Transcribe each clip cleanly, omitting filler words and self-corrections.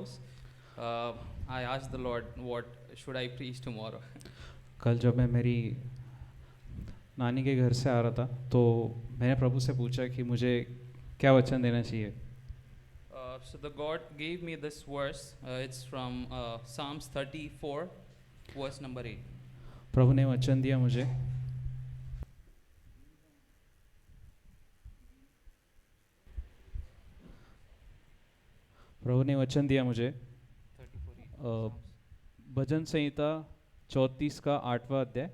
house, I asked the Lord, what should I preach tomorrow? कल जब मैं मेरी नानी के घर से आ रहा था तो मैंने प्रभु से पूछा कि मुझे क्या वचन देना चाहिए. So the God gave me this verse. It's from Psalms 34, verse number 8. प्रभु ने वचन दिया मुझे. प्रभु ने वचन दिया मुझे 34:8. भजन संहिता 34 का 8वां अध्याय.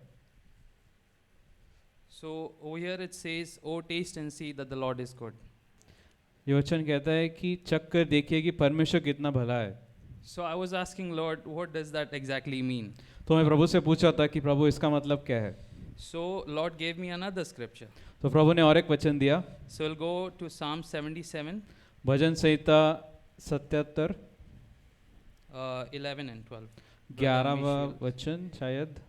So over here it says, "Oh, taste and see that the Lord is good." ये वचन कहता है कि चख कर देखिए कि परमेश्वर कितना भला है. So I was asking Lord, what does that exactly mean? तो मैं प्रभु से पूछा था कि प्रभु इसका मतलब क्या है. So Lord gave me another scripture. तो प्रभु ने और एक वचन दिया. So we'll go to Psalm 77, bhajan Samhita 77 11 and 12. 11वां वचन शायद.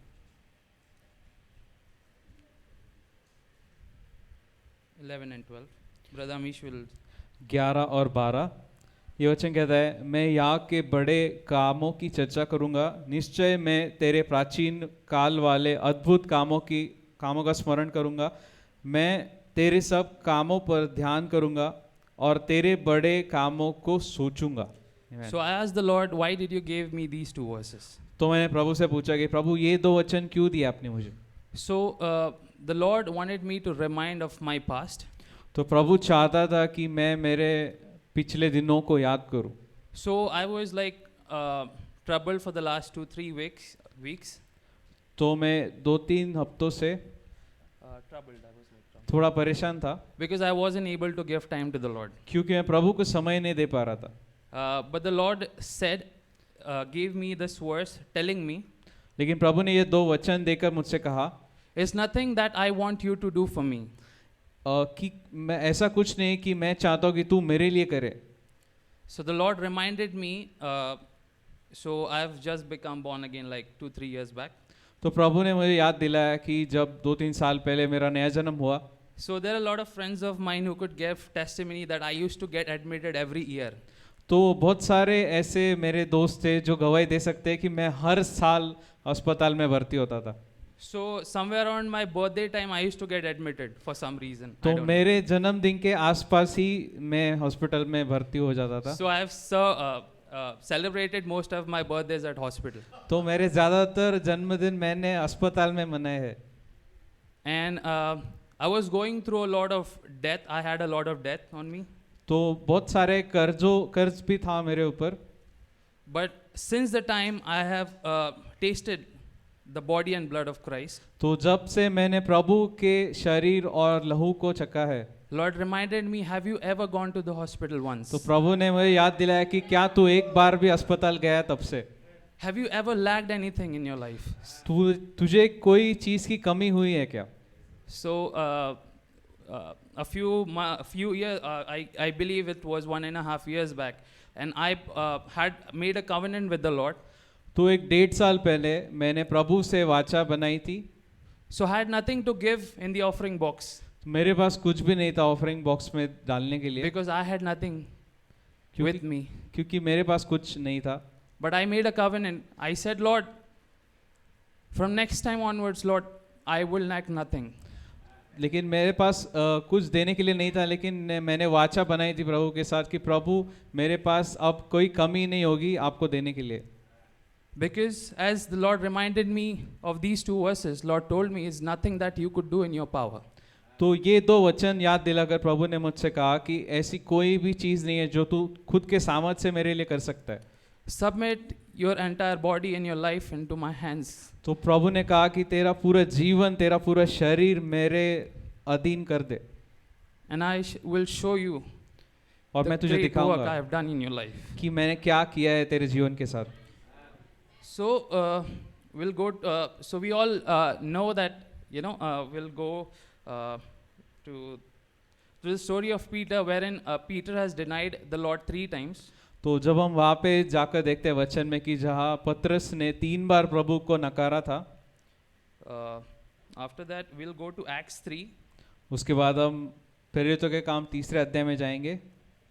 11 and 12. Brother Amish will. 11 और 12 ये वचन कहता है, मैं याग के बड़े कामों की चर्चा करूंगा, निश्चय मैं तेरे प्राचीन काल वाले अद्भुत कामों का स्मरण करूंगा. मैं तेरे सब कामों पर ध्यान करूंगा और तेरे बड़े कामों को सोचूंगा. So I asked the Lord, why did you give me these two verses? तो मैंने प्रभु से पूछा कि प्रभु ये दो वचन क्यों दिए आपने मुझे. So the Lord wanted me to remind of my past. तो प्रभु चाहता था कि मैं मेरे पिछले दिनों को याद करूं. So I was like troubled for the last 2-3 weeks. तो मैं 2-3 हफ्तों से Troubled. I was like troubled. थोड़ा परेशान था Because I wasn't able to give time to the Lord. क्योंकि मैं प्रभु को समय नहीं दे पा रहा था. But the Lord said, gave me this verse telling me, लेकिन प्रभु ने ये दो वचन देकर मुझसे कहा it's nothing that I want you to do for me. कि मैं ऐसा कुछ नहीं कि मैं चाहता हूँ कि तू मेरे लिए करे. So the Lord reminded me, so I've just become born again like 2-3 years back. तो प्रभु ने मुझे याद दिलाया कि जब 2-3 साल पहले मेरा नया जन्म हुआ. So there are a lot of friends of mine who could give testimony that I used to get admitted every year. तो बहुत सारे ऐसे मेरे दोस्त थे जो गवाही दे सकते हैं कि मैं हर साल अस्पताल में भर्ती होता था. So somewhere around my birthday time, I used to get admitted for some reason. I तो don't मेरे जन्मदिन के आसपास ही मैं हॉस्पिटल में भर्ती हो जाता था. know. So I have celebrated most of my birthdays at hospital. तो मेरे ज़्यादातर जन्मदिन मैंने अस्पताल में मनाए हैं. And I was going through a lot of debt. I had a lot of debt on me. तो बहुत सारे कर्ज भी था मेरे ऊपर. But since the time I have tasted the body and blood of Christ, तो जब से मैंने प्रभु के शरीर और लहू को चखा है, Lord reminded me, have you ever gone to the hospital once? तो प्रभु ने मुझे याद दिलाया कि क्या तू एक बार भी अस्पताल गया तब से. Have you ever lacked anything in your life? तुझे कोई चीज़ की कमी हुई है क्या. So a few years, I believe it was 1.5 years back, and I had made a covenant with the Lord. तो 1.5 साल पहले मैंने प्रभु से वाचा बनाई थी. So I had nothing to give in the offering box मेरे पास कुछ भी नहीं था ऑफरिंग बॉक्स में डालने के लिए, because I had nothing with me. क्योंकि मेरे पास कुछ नहीं था. But I made a covenant. I said, Lord, from next time onwards, Lord, I will lack nothing. लेकिन मेरे पास कुछ देने के लिए नहीं था, लेकिन मैंने वाचा बनाई थी प्रभु के साथ कि प्रभु मेरे पास अब कोई कमी नहीं होगी आपको देने के लिए. Because as the Lord reminded me of these two verses, Lord told me, is nothing that you could do in your power. तो ये दो वचन याद दिलाकर प्रभु ने मुझसे कहा कि ऐसी कोई भी चीज़ नहीं है जो तू खुद के सामर्थ्य से मेरे लिए कर सकता है. Submit your entire body and your life into my hands. तो प्रभु ने कहा कि तेरा पूरा जीवन, तेरा पूरा शरीर मेरे अधीन कर दे, And I will show you और the मैं तुझे great work I दिखाऊंगा have done in your life. कि मैंने क्या किया है तेरे जीवन के साथ. So we'll go. So we all know that we'll go to the story of Peter, wherein Peter has denied the Lord 3 times. तो जब हम वहाँ पे जाकर देखते हैं वचन में कि जहाँ पतरस ने 3 बार प्रभु को नकारा था. After that, we'll go to Acts 3. उसके बाद हम प्रेरितों के काम 3रे अध्याय में जाएंगे.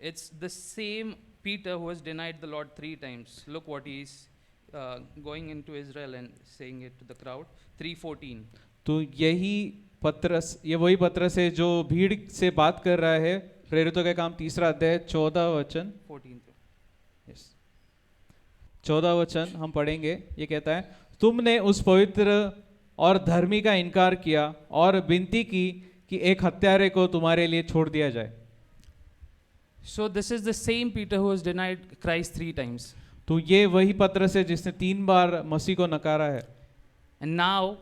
It's the same Peter, who has denied the Lord 3 times. Look what he is going into Israel and saying it to the crowd. 3:14. तो यही पत्रस, ये वही पत्रस है जो भीड़ से बात कर रहा है। प्रेरितों के काम 3 अध्याय 14 वचन 14. yes. 14 वचन हम पढ़ेंगे। ये कहता है, तुमने उस पवित्र और धर्मी का इनकार किया और विनती की कि एक हत्यारे को तुम्हारे लिए छोड़ दिया जाए। So this is the same Peter who has denied Christ 3 times. तो ये वही पत्रस है जिसने 3 बार मसीह को नकारा है। And now,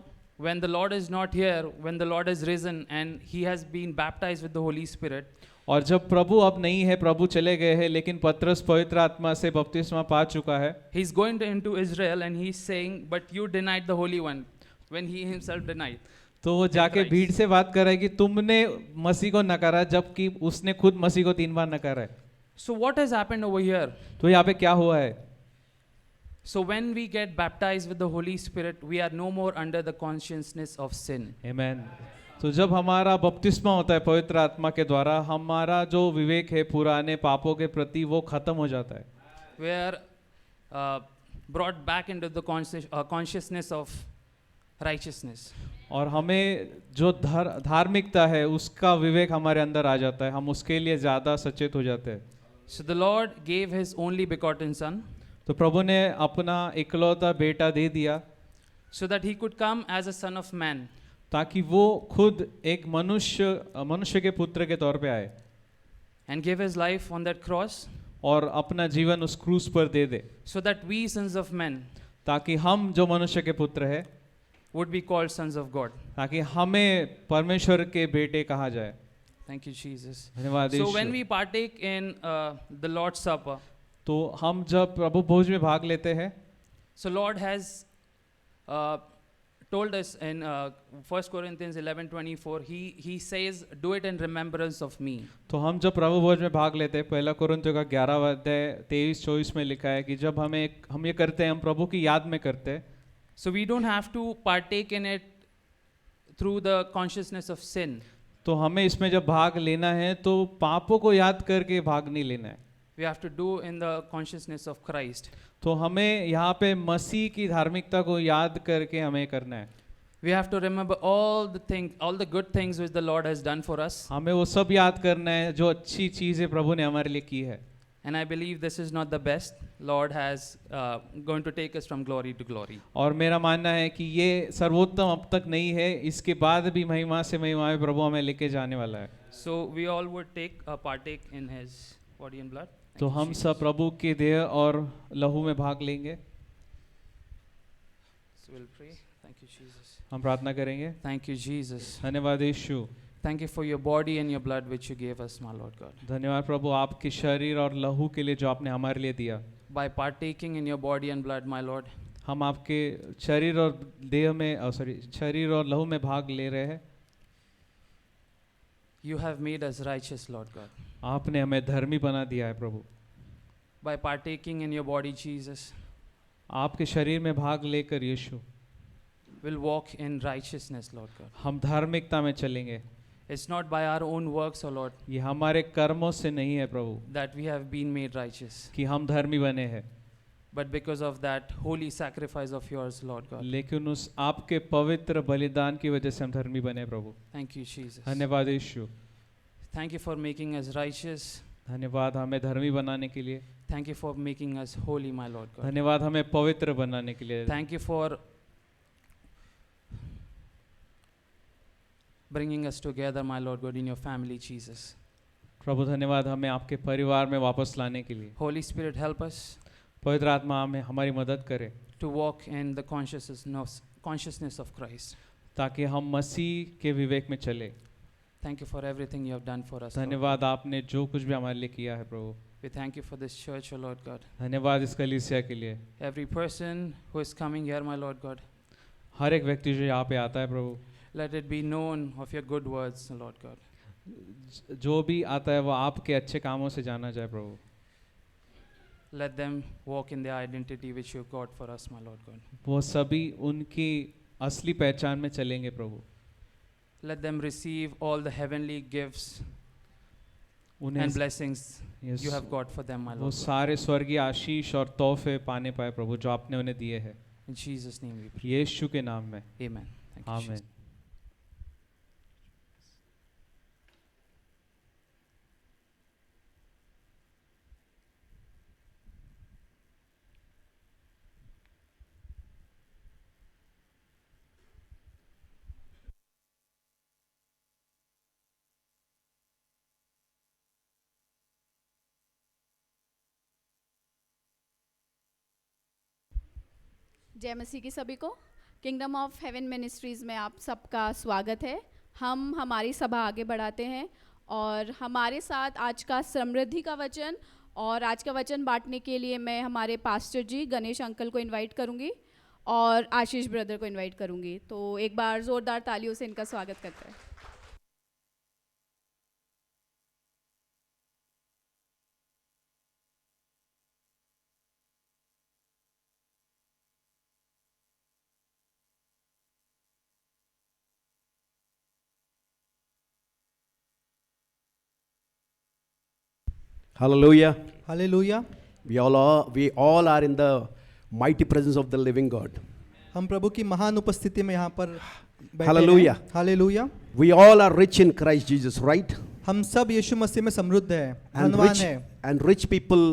when the Lord is not here, when the Lord is risen and he has been baptized with the Holy Spirit, और जब प्रभु अब नहीं है, प्रभु चले गए हैं, लेकिन पत्रस पवित्र आत्मा से बपतिस्मा पा चुका है। he's going into Israel and he's saying, but you denied the Holy One, when he himself denied. तो वो जाके Christ. भीड़ से बात कर रहा है कि तुमने मसीह को नकारा, जबकि उसने खुद मसीह को 3 बार नकारा है। So what has happened over here? तो यहाँ पे क्या हुआ है? So when we get baptized with the Holy Spirit, we are no more under the consciousness of sin. आमेन। तो जब हमारा बपतिस्मा होता है पवित्र आत्मा के द्वारा, हमारा जो विवेक है पुराने पापों के प्रति वो खत्म हो जाता है। We are brought back into the consciousness of righteousness. और हमें जो धार्मिकता है उसका विवेक हमारे अंदर आ जाता है, हम उसके लिए ज़्यादा सचेत हो जाते हैं। So the Lord gave his only begotten Son, तो प्रभु ने अपना इकलौता बेटा दे दिया so that he could come as a son of man, ताकि वो खुद एक मनुष्य के पुत्र के तौर पे आए and give his life on that cross, और अपना जीवन उस क्रूस पर दे दे, so that we sons of men ताकि हम जो मनुष्य के पुत्र है, would be called sons of God. ताकि हमें परमेश्वर के बेटे कहा जाए। Thank you, Jesus. धन्यवाद So when Yeshu. we partake in the Lord's Supper, तो हम जब प्रभु भोज में भाग लेते हैं, so Lord has told us in 1 Corinthians 11:24, he says, do it in remembrance of me. तो हम जब प्रभु भोज में भाग लेते हैं, 1 कोरिन्थियों का 11 अध्याय 23-24 में लिखा है कि जब हम ये करते हैं, हम प्रभु की याद में करते हैं। So we don't have to partake in it through the consciousness of sin. तो हमें इसमें जब भाग लेना है तो पापों को याद करके भाग नहीं लेना है। We have to do in the consciousness of Christ. तो हमें यहाँ पे मसीह की धार्मिकता को याद करके हमें करना है। We have to remember all the good things which the Lord has done for us. हमें वो सब याद करना है जो अच्छी चीज़ें प्रभु ने हमारे लिए की है। And I believe this is not the best. Lord has going to take us from glory to glory. और मेरा मानना है कि ये सर्वोत्तम अब तक नहीं है, इसके बाद भी महिमा से महिमा में प्रभु हमें लेके जाने वाला है। So we all would partake in His body and blood. Thank तो you, हम Jesus. सब प्रभु के देह और लहू में भाग लेंगे। So we'll pray. Thank you, Jesus. हम प्रार्थना करेंगे। Thank you, Jesus. धन्यवाद यीशु। Thank you for your body and your blood which you gave us, my Lord God. धन्यवाद प्रभु आपके शरीर और लहू के लिए जो आपने हमारे लिए दिया। By partaking in your body and blood, my Lord, हम आपके शरीर और देह में शरीर और लहू में भाग ले रहे हैं। you have made us righteous, Lord God. आपने हमें धर्मी बना दिया है प्रभु। By partaking in your body, Jesus, आपके शरीर में भाग लेकर यीशु we'll walk in righteousness, Lord God. हम धार्मिकता में चलेंगे। It's not by our own works, O Lord, ये हमारे कर्मों से नहीं है प्रभु that we have been made righteous, कि हम धर्मी बने हैं, but because of that holy sacrifice of yours, Lord God. लेकिन उस आपके पवित्र बलिदान की वजह से हम धर्मी बने हैं प्रभु। Thank you, Jesus. धन्यवाद यीशु। Thank you for making us righteous. धन्यवाद हमें धर्मी बनाने के लिए। Thank you for making us holy, my Lord God. धन्यवाद हमें पवित्र बनाने के लिए। Thank you for bringing us together, my Lord God, in your family, Jesus. प्रभु धन्यवाद हमें आपके परिवार में वापस लाने के लिए। Holy Spirit, help us पवित्र आत्मा हमें हमारी मदद करे to walk in the consciousness of Christ. ताकि हम मसीह के विवेक में चले। Thank you for everything you have done for us, Lord. धन्यवाद आपने जो कुछ भी हमारे लिए किया है प्रभु। We thank you for this church, O Lord God. धन्यवाद इस कलीसिया के लिए। Every person who is coming here, my Lord God, हर एक व्यक्ति जो यहाँ पे आता है प्रभु, let it be known of your good words, O Lord God. जो भी आता है वो आपके अच्छे कामों से जाना जाए प्रभु। Let them walk in the identity which you got for us, my Lord God. वो सभी उनकी असली पहचान में चलेंगे प्रभु। Let them receive all the heavenly gifts and उन्हें blessings Yes. you have got for them, my वो Lord. सारे स्वर्गीय आशीष और तोहफे पाने पाए प्रभु जो आपने उन्हें दिए हैं, In Jesus' name we pray. यीशु के नाम में, Amen. Thank you, आमीन। Jesus. जय मसीह की सभी को। किंगडम ऑफ हेवन मिनिस्ट्रीज़ में आप सबका स्वागत है। हम हमारी सभा आगे बढ़ाते हैं और हमारे साथ आज का समृद्धि का वचन और आज का वचन बांटने के लिए मैं हमारे पास्टर जी गणेश अंकल को इनवाइट करूंगी और आशीष ब्रदर को इनवाइट करूंगी। तो एक बार ज़ोरदार तालियों से इनका स्वागत करते हैं। Hallelujah. Hallelujah. We all are in the mighty presence of the living God. हम प्रभु की महान उपस्थिति में यहाँ पर बैठे हालेलुया। हैं। Hallelujah. We all are rich in Christ Jesus, right? हम सब यीशु मसीह में समृद्ध हैं, धनवान हैं। And rich people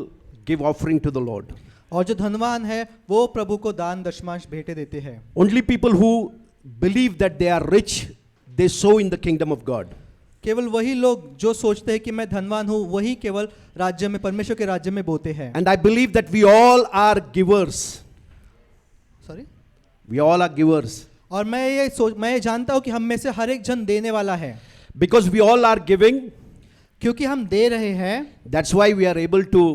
give offering to the Lord. और जो धनवान है वो प्रभु को दान दशमांश भेंटें देते हैं। Only people who believe that they are rich, they sow in the kingdom of God. केवल वही लोग जो सोचते हैं कि मैं धनवान हूँ वही केवल राज्य में, परमेश्वर के राज्य में बोते हैं। And I believe that we all are givers. Sorry. We all are givers. और मैं ये जानता हूँ कि हम में से हर एक जन देने वाला है। Because we all are giving, क्योंकि हम दे रहे हैं, that's why we are able to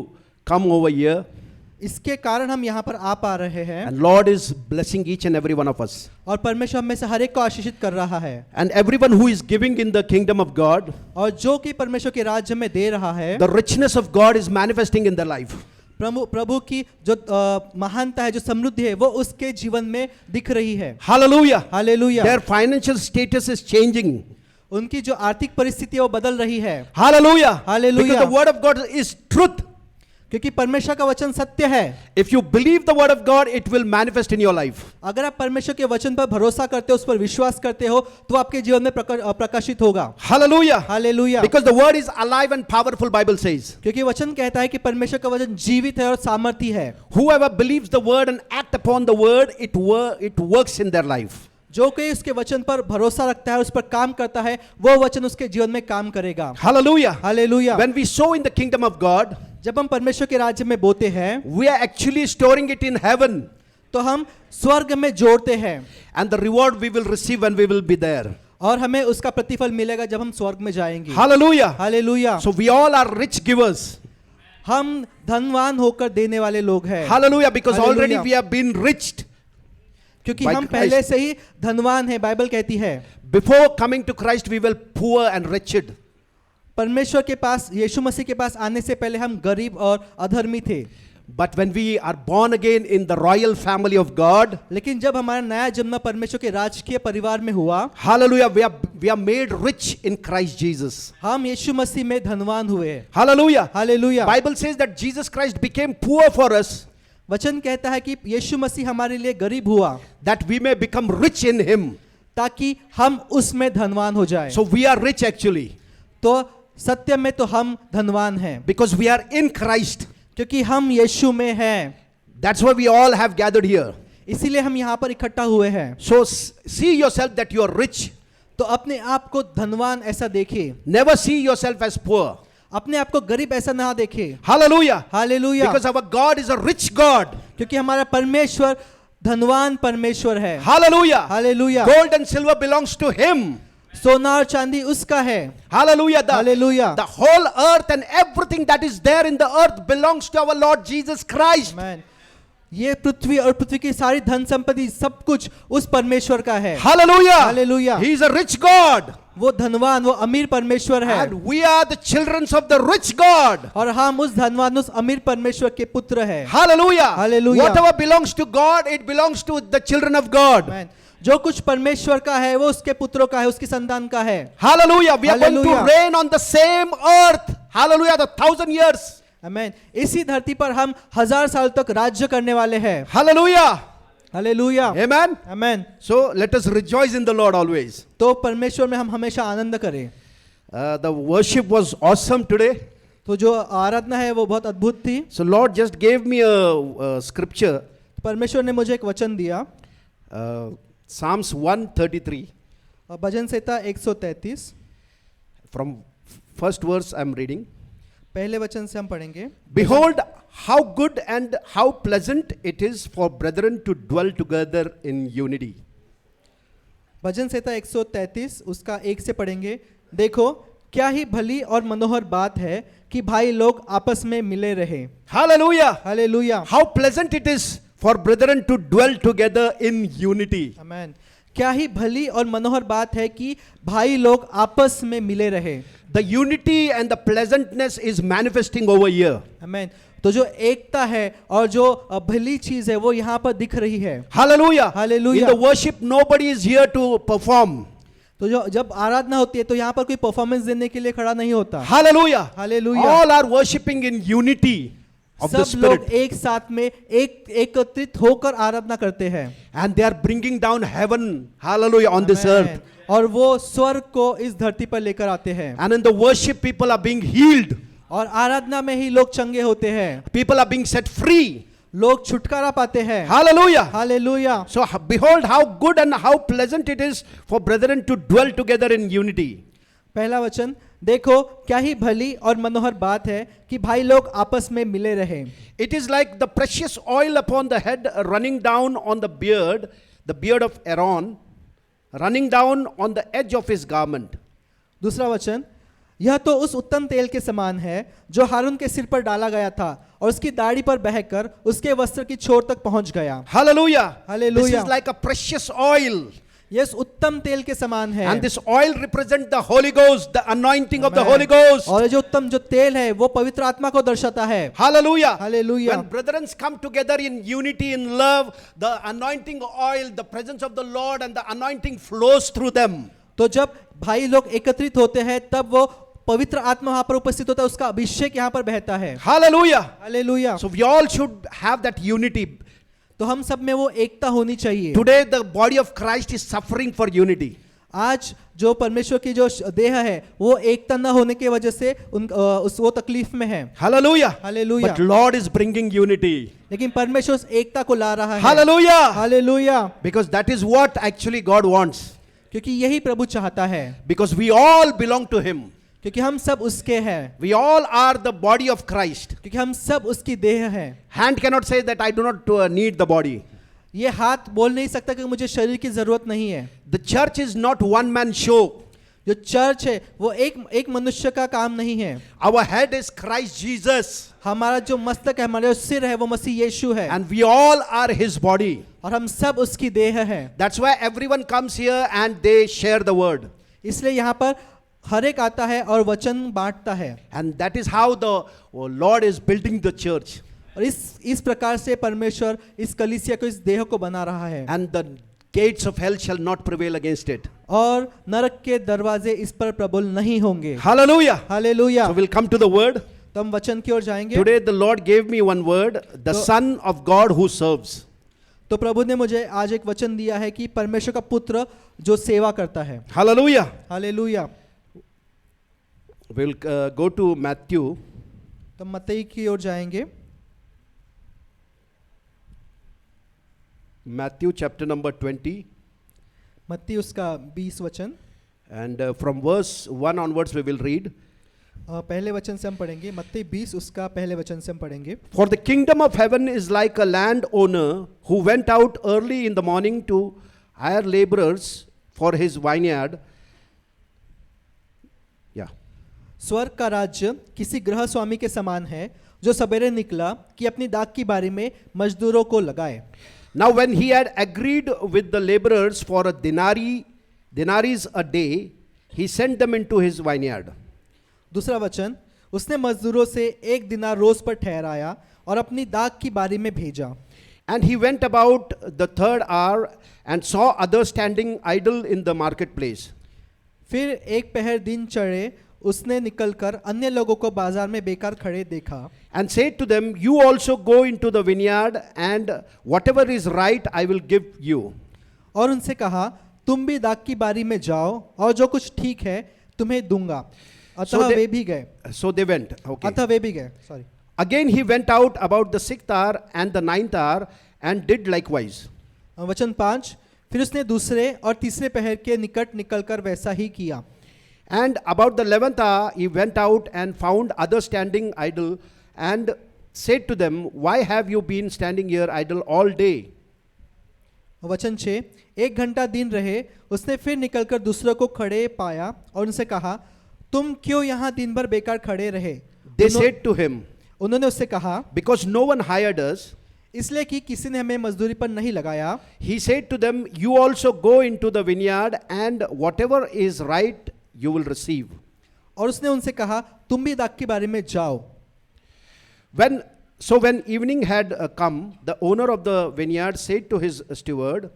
come over here. इसके कारण हम यहाँ पर आ पा रहे हैं। And Lord is blessing each and every one of us. और परमेश्वर हम में से हर एक को आशीषित कर रहा है। And everyone who is giving in the kingdom of God, और जो कि परमेश्वर के राज्य में दे रहा है, the richness of God is manifesting in their life. प्रभु की जो महानता है, जो समृद्धि है, वो उसके जीवन में दिख रही है। Hallelujah. Hallelujah. Their financial status is changing. उनकी जो आर्थिक परिस्थिति है वो बदल रही है। Hallelujah. Hallelujah. Because the word of God is truth. क्योंकि परमेश्वर का वचन सत्य है। If you believe the word of God, it will manifest in your life. अगर आप परमेश्वर के वचन पर भरोसा करते हो, उस पर विश्वास करते हो, तो आपके जीवन में प्रकाशित होगा। Hallelujah. Hallelujah. Because the word is alive and powerful, Bible says. क्योंकि वचन कहता है कि परमेश्वर का वचन जीवित है और सामर्थी है। Whoever believes the word and act upon the word, it works in their life. जो कोई उसके वचन पर भरोसा रखता है, उस पर काम करता है, वो वचन उसके जीवन में काम करेगा। Hallelujah. Hallelujah. When we sow in the kingdom of God, जब हम परमेश्वर के राज्य में बोते हैं, we are actually storing it in heaven. तो हम स्वर्ग में जोड़ते हैं। And the reward we will receive when we will be there. और हमें उसका प्रतिफल मिलेगा जब हम स्वर्ग में जाएंगे। Hallelujah. Hallelujah. So we all are rich givers. हम धनवान होकर देने वाले लोग हैं। Hallelujah. Because already Hallelujah. we have been rich. क्योंकि By हम Christ. पहले से ही धनवान हैं, बाइबल कहती है। Before coming to Christ, we were poor and wretched. परमेश्वर के पास, यीशु मसीह के पास आने से पहले हम गरीब और अधर्मी थे। But when we are born again in the royal family of God, लेकिन जब हमारा नया जन्म परमेश्वर के राजकीय परिवार में हुआ, hallelujah, we are made rich in Christ Jesus. हम यीशु मसीह में धनवान हुए। Hallelujah. Hallelujah. Bible says that Jesus Christ became poor for us, वचन कहता है कि यीशु मसीह हमारे लिए गरीब हुआ, that we may become rich in Him. ताकि हम उसमें धनवान हो जाए। So we are rich actually, तो सत्य में तो हम धनवान हैं, because we are in Christ. क्योंकि हम यीशु में हैं। That's why we all have gathered here. इसीलिए हम यहाँ पर इकट्ठा हुए हैं। So see yourself that you are rich. तो अपने आप को धनवान ऐसा देखिए, Never see yourself as poor. अपने आप को गरीब ऐसा ना देखे। Hallelujah. Hallelujah. Because our God is a rich God. क्योंकि हमारा परमेश्वर धनवान परमेश्वर है। Hallelujah. Hallelujah. Gold and silver belongs to Him. सोना और चांदी उसका है। Hallelujah. Hallelujah. The whole earth and everything that is there in the earth belongs to our Lord Jesus Christ. Amen. ये पृथ्वी और पृथ्वी की सारी धन संपत्ति सब कुछ उस परमेश्वर का है। Hallelujah. Hallelujah. He is a rich God. वो धनवान, वो अमीर परमेश्वर है। And we are the children of the rich God. और हम उस धनवान, उस अमीर परमेश्वर के पुत्र हैं। Hallelujah. Hallelujah. Whatever belongs to God, it belongs to the children of God. Amen. जो कुछ परमेश्वर का है वो उसके पुत्रों का है, उसकी संतान का है। Hallelujah. We are going to Hallelujah. reign on the same earth. Hallelujah. The 1,000 years. आमेन। इसी धरती पर हम 1000 साल तक राज्य करने वाले हैं। Hallelujah. Hallelujah, Amen. Amen. So let us rejoice in the Lord always. तो परमेश्वर में हम हमेशा आनंद करें। The worship was awesome today. तो जो आराधना है वो बहुत अद्भुत थी। So Lord just gave me a scripture, परमेश्वर ने मुझे एक वचन दिया, Psalms 133. Bhajan Samhita 133 From first verse I am reading. पहले वचन से हम पढ़ेंगे। Behold, how good and how pleasant it is for brethren to dwell together in unity. भजन संहिता 133 उसका 1 से पढ़ेंगे। देखो क्या ही भली और मनोहर बात है कि भाई लोग आपस में मिले रहे। Hallelujah. Hallelujah, How pleasant it is for brethren to dwell together in unity. आमेन। क्या ही भली और मनोहर बात है कि भाई लोग आपस में मिले रहे। The unity and the pleasantness is manifesting over here. आमेन। तो जो एकता है और जो भली चीज है वो यहाँ पर दिख रही है। Hallelujah. Hallelujah. In the worship, nobody is here to perform. तो जो जब आराधना होती है तो यहाँ पर कोई परफॉर्मेंस देने के लिए खड़ा नहीं होता। Hallelujah. Hallelujah. All are worshiping in unity of the सब लोग Spirit. एक साथ में एकत्रित होकर आराधना करते हैं। And they are bringing down heaven, hallelujah, on this Amen. earth. और वो स्वर्ग को इस धरती पर लेकर आते हैं। And in the worship, people are being healed. और आराधना में ही लोग चंगे होते हैं, People are being set free. लोग छुटकारा पाते हैं। Hallelujah. Hallelujah. So behold how good and how pleasant it is for brethren to dwell together in unity. पहला वचन, देखो क्या ही भली और मनोहर बात है कि भाई लोग आपस में मिले रहे। It is like the precious oil upon the head running down on the beard of Aaron, running down on the edge of his garment. दूसरा वचन, यह तो उस उत्तम तेल के समान है जो हारून के सिर पर डाला गया था और उसकी दाढ़ी पर बहकर उसके वस्त्र की छोर तक पहुंच गया। Hallelujah. Hallelujah. This is like a precious oil. यह इस उत्तम तेल के समान है। And this oil represents the Holy Ghost, the anointing of the Amen. Holy Ghost. और जो उत्तम जो तेल है वो पवित्र आत्मा को दर्शाता है। Hallelujah. Hallelujah. When brethren come together in unity, in love, the anointing oil, the presence of the Lord and the anointing flows through them. तो जब भाई लोग एकत्रित होते हैं तब वो पवित्र आत्मा वहां पर उपस्थित होता है, उसका अभिषेक यहाँ पर बहता है। Hallelujah. Hallelujah. So we all should have that unity. तो हम सब में वो एकता होनी चाहिए। Today the body of Christ is suffering for unity. आज जो परमेश्वर की जो देह है वो एकता न होने की वजह से वो तकलीफ में है। Hallelujah. Hallelujah. But Lord is bringing unity. लेकिन परमेश्वर उस एकता को ला रहा है। Hallelujah. Hallelujah. Because that is what actually God wants. क्योंकि यही प्रभु चाहता है, Because we all belong to Him. क्योंकि हम सब उसके हैं, We all are the body of Christ. क्योंकि हम सब उसकी देह हैं। Hand cannot say that I do not need the body. ये हाथ बोल नहीं सकता कि मुझे शरीर की जरूरत नहीं है। The church is not one man show. जो चर्च है वो एक मनुष्य का काम नहीं है। Our head is Christ Jesus. हमारा जो मस्तक है, हमारा जो सिर है वो मसीह यीशु है, And we all are His body. और हम सब उसकी देह है। That's why everyone comes here and they share the word. इसलिए यहाँ पर हर एक आता है और वचन बांटता है। And that is how the Lord is building the church. और इस प्रकार से परमेश्वर इस कलीसिया को, इस देह को बना रहा है। And the gates of hell shall not prevail against it. और नरक के दरवाजे इस पर प्रबल नहीं होंगे। Hallelujah. Hallelujah. So we'll come to the word. तो हम वचन की ओर जाएंगे। Today the Lord gave me one word, the Son of God who serves. तो प्रभु ने मुझे आज एक वचन दिया है कि परमेश्वर का पुत्र जो सेवा करता है। Hallelujah. Hallelujah. We'll go to Matthew. तो मत्ती की ओर जाएंगे। Matthew chapter number 20. मत्ती उसका 20 वचन, And from verse 1 onwards we will read. पहले वचन से हम पढ़ेंगे। मत्ती 20 उसका पहले वचन से हम पढ़ेंगे। For the kingdom of heaven is like a landowner who went out early in the morning to hire laborers for his vineyard. Yeah. स्वर्ग का राज्य किसी गृह स्वामी के समान है जो सवेरे निकला कि अपनी दाख की बारी में मजदूरों को लगाए। Now when he had agreed with the laborers for a denarii a day, he sent them into his vineyard. दूसरा वचन, उसने मजदूरों से 1 दिनार रोज पर ठहराया और अपनी दाख की बारी में भेजा। And he went about the third hour and saw others standing idle in the marketplace. फिर एक पहर दिन चढ़े उसने निकलकर अन्य लोगों को बाजार में बेकार खड़े देखा And said to them, You also go into the vineyard, and whatever is right I will give you. और उनसे कहा तुम भी दाख की बारी में जाओ और जो कुछ ठीक है तुम्हें दूंगा। अतः So they- वे भी गए So they went. Okay. अतः वे भी गए sorry Again he went out about the 6th hour and the 9th hour and did likewise. वचन 5 फिर उसने दूसरे और तीसरे पहर के निकट निकलकर वैसा ही किया। And about the 11th hour he went out and found others standing idle and said to them, Why have you been standing here idle all day? वचन 6 एक घंटा दिन रहे उसने फिर निकलकर दूसरों को खड़े पाया और उनसे कहा तुम क्यों यहाँ दिन भर बेकार खड़े रहे। They said to him, उन्होंने उससे कहा Because no one hired us. इसलिए कि किसी ने हमें मजदूरी पर नहीं लगाया। He said to them, You also go into the vineyard, and whatever is right you will receive. और उसने उनसे कहा तुम भी दाख के बारे में जाओ। When evening had come, the owner of the vineyard said to his steward,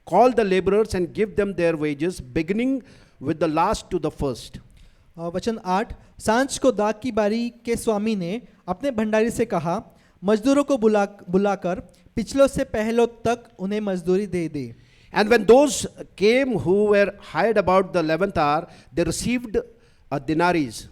Call the laborers and give them their wages, beginning with the last to the first. वचन 8 सांझ को दाख की बारी के स्वामी ने अपने भंडारी से कहा मजदूरों को बुलाकर पिछलों से पहलों तक उन्हें मजदूरी दे दे। And when those came who were hired about the 11th hour, they received a denaries.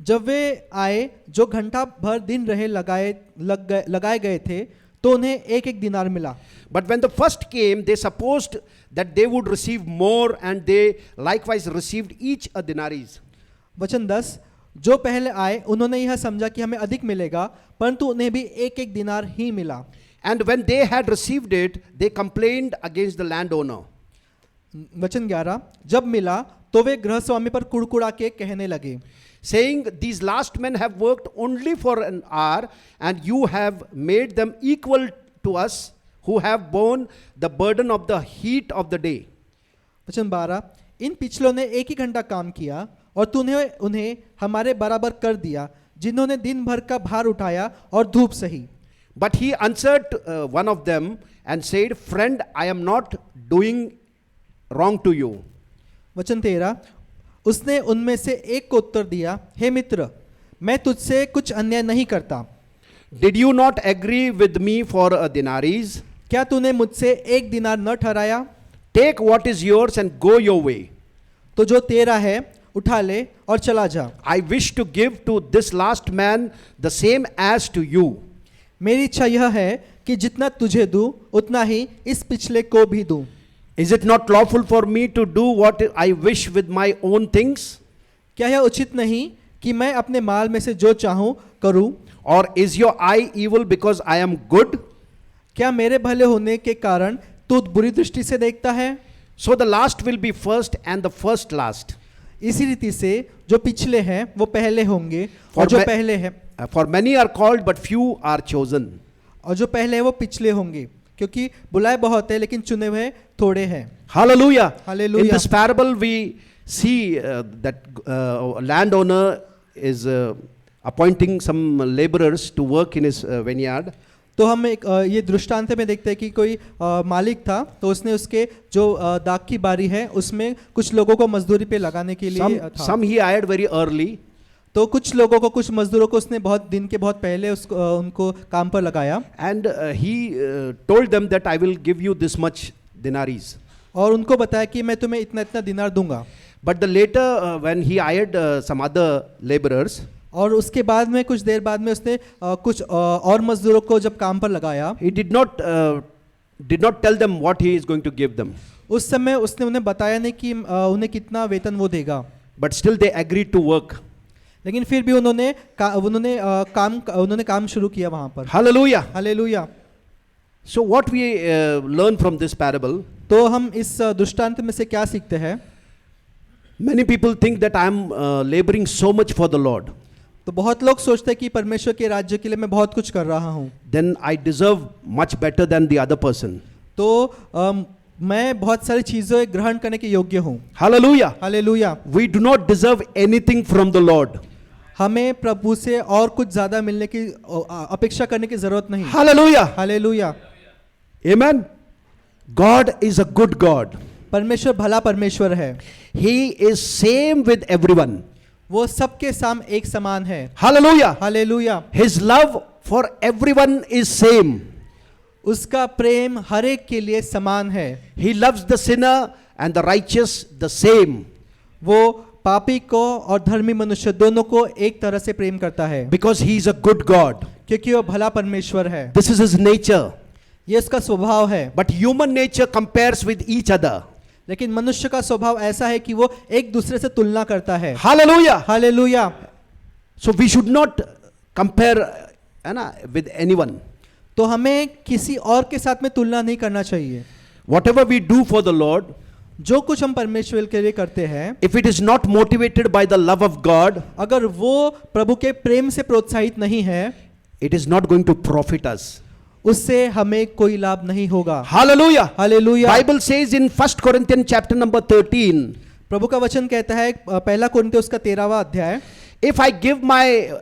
जब वे आए जो घंटा भर दिन रहे लगाए गए थे तो उन्हें एक एक दिनार मिला। But when the first came, they supposed that they would receive more, and they likewise received each a denaries. वचन 10 जो पहले आए उन्होंने यह समझा कि हमें अधिक मिलेगा परंतु उन्हें भी एक एक दिनार ही मिला। And when they had received it, they complained against the landowner. वचन 11 जब मिला तो वे गृहस्वामी पर कुड़कुड़ा के कहने लगे saying, These last men have worked only for an hour, and you have made them equal to us who have borne the burden of the heat of the day. वचन 12 इन पिछलों ने एक ही घंटा काम किया और तूने उन्हें हमारे बराबर कर दिया जिन्होंने दिन भर का भार उठाया और धूप सही। But he answered one of them and said, Friend, I am not doing wrong to you. वचन 13 उसने उनमें से एक को उत्तर दिया हे मित्र मैं तुझसे कुछ अन्याय नहीं करता। Did you not agree with me for a denaries? क्या तूने मुझसे एक दिनार न ठहराया? Take what is yours and go your way. तो जो तेरा है उठा ले और चला जा। I wish to give to this last man the same as to you. मेरी इच्छा यह है कि जितना तुझे दूं उतना ही इस पिछले को भी दूं। Is it not lawful for me to do what I wish with my own things? क्या यह उचित नहीं कि मैं अपने माल में से जो चाहूं करूं? Or is your eye evil because I am good? क्या मेरे भले होने के कारण तू बुरी दृष्टि से देखता है? So the last will be first and the first last. इसी रीति से जो पिछले हैं वो पहले होंगे और जो पहले हैं For many are called but few are chosen. और जो पहले हैं वो पिछले होंगे क्योंकि बुलाए बहुत है लेकिन चुने हुए थोड़े हैं। Hallelujah. Hallelujah. In this parable we see that landowner is appointing some laborers to work in his vineyard. तो हम एक ये दृष्टांत में देखते हैं कि कोई मालिक था तो उसने उसके जो दाख की बारी है उसमें कुछ लोगों को मजदूरी पे लगाने के लिए था। Some he hired very early. तो कुछ लोगों को कुछ मजदूरों को उसने बहुत दिन के बहुत पहले उनको काम पर लगाया। And he told them that I will give you this much denaries. और उनको बताया कि मैं तुम्हें इतना इतना दिनार दूंगा। But the later when he hired some other laborers, और उसके बाद में कुछ देर बाद में उसने कुछ और मजदूरों को जब काम पर लगाया he did not tell them what he is going to give them. उस समय उसने उन्हें बताया नहीं कि उन्हें कितना वेतन वो देगा। But still they agreed to work. लेकिन फिर भी उन्होंने काम शुरू किया वहां पर। Hallelujah. Hallelujah. So what we learn from this parable, तो हम इस दृष्टांत में से क्या सीखते हैं? many people think that I am laboring so much for the Lord. तो बहुत लोग सोचते हैं कि परमेश्वर के राज्य के लिए मैं बहुत कुछ कर रहा हूँ, Then I deserve much better than the other person. तो मैं बहुत सारी चीजें ग्रहण करने के योग्य हूँ। Hallelujah. Hallelujah. We do not deserve anything from the Lord. हमें प्रभु से और कुछ ज्यादा मिलने की अपेक्षा करने की जरूरत नहीं। Hallelujah. Hallelujah. Amen. God is a good God. परमेश्वर भला परमेश्वर है, He is same with everyone. वो सबके साम एक समान है। Hallelujah. Hallelujah. His love for everyone is same. उसका प्रेम हर एक के लिए समान है। He loves the sinner and the righteous the same. वो पापी को और धर्मी मनुष्य दोनों को एक तरह से प्रेम करता है, Because he is a good God. क्योंकि वो भला परमेश्वर है। This is his nature. ये उसका स्वभाव है। But human nature compares with each other. लेकिन मनुष्य का स्वभाव ऐसा है कि वो एक दूसरे से तुलना करता है। Hallelujah. Hallelujah. So we should not compare with anyone. तो हमें किसी और के साथ में तुलना नहीं करना चाहिए। Whatever we do for the Lord, जो कुछ हम परमेश्वर के लिए करते हैं, if it is not motivated by the love of God, अगर वो प्रभु के प्रेम से प्रोत्साहित नहीं है, it is not going to profit us. उससे हमें कोई लाभ नहीं होगा। Hallelujah. Hallelujah. Bible says in 1 Corinthians chapter number 13, प्रभु का वचन कहता है पहला कुरिन्थियों उसका 13वां अध्याय, if I give my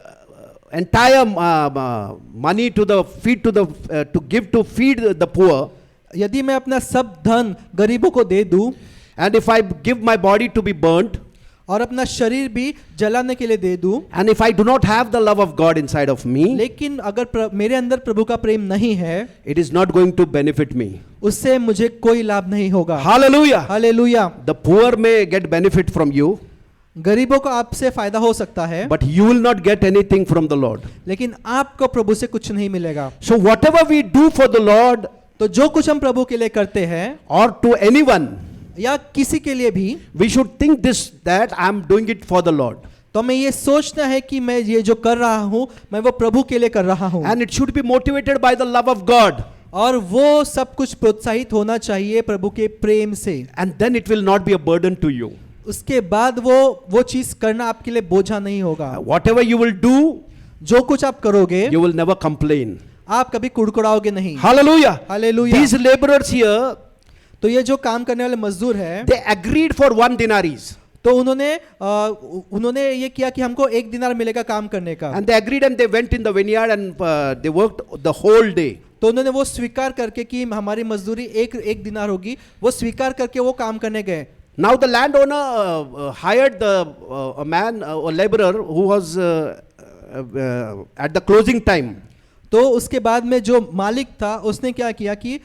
entire money to the feed to give to feed the poor, यदि मैं अपना सब धन गरीबों को दे दूं and if I give my body to be burnt, और अपना शरीर भी जलाने के लिए दे दूं, and if I do not have the love of God inside of me, लेकिन अगर मेरे अंदर प्रभु का प्रेम नहीं है, it is not going to benefit me. उससे मुझे कोई लाभ नहीं होगा। Hallelujah. Hallelujah. The poor may get benefit from you, गरीबों को आपसे फायदा हो सकता है, but you will not get anything from the Lord. लेकिन आपको प्रभु से कुछ नहीं मिलेगा। So whatever we do for the Lord तो जो कुछ हम प्रभु के लिए करते हैं or to anyone, या किसी के लिए भी, we should think this, that I am doing it for the Lord. तो हमें ये सोचना है कि मैं ये जो कर रहा हूँ मैं वो प्रभु के लिए कर रहा हूँ, And it should be motivated by the love of God. और वो सब कुछ प्रोत्साहित होना चाहिए प्रभु के प्रेम से। And then it will not be a burden to you. उसके बाद वो चीज करना आपके लिए बोझा नहीं होगा। Whatever you will do, जो कुछ आप करोगे you will never complain. आप कभी कुड़कुड़ाओगे नहीं। Hallelujah. Hallelujah. These laborers here, तो ये जो काम करने वाले मजदूर हैं, they agreed for 1 denarii. तो उन्होंने ये किया कि हमको 1 दिनार मिलेगा काम करने का। And they agreed and they went in the vineyard and they worked the whole day. तो उन्होंने वो स्वीकार करके कि हमारी मजदूरी एक दिनार होगी, वो स्वीकार करके वो काम करने गए। Now the landowner hired a man, a laborer who was at the closing time. तो उसके बाद में जो मालिक था उसने क्या किया कि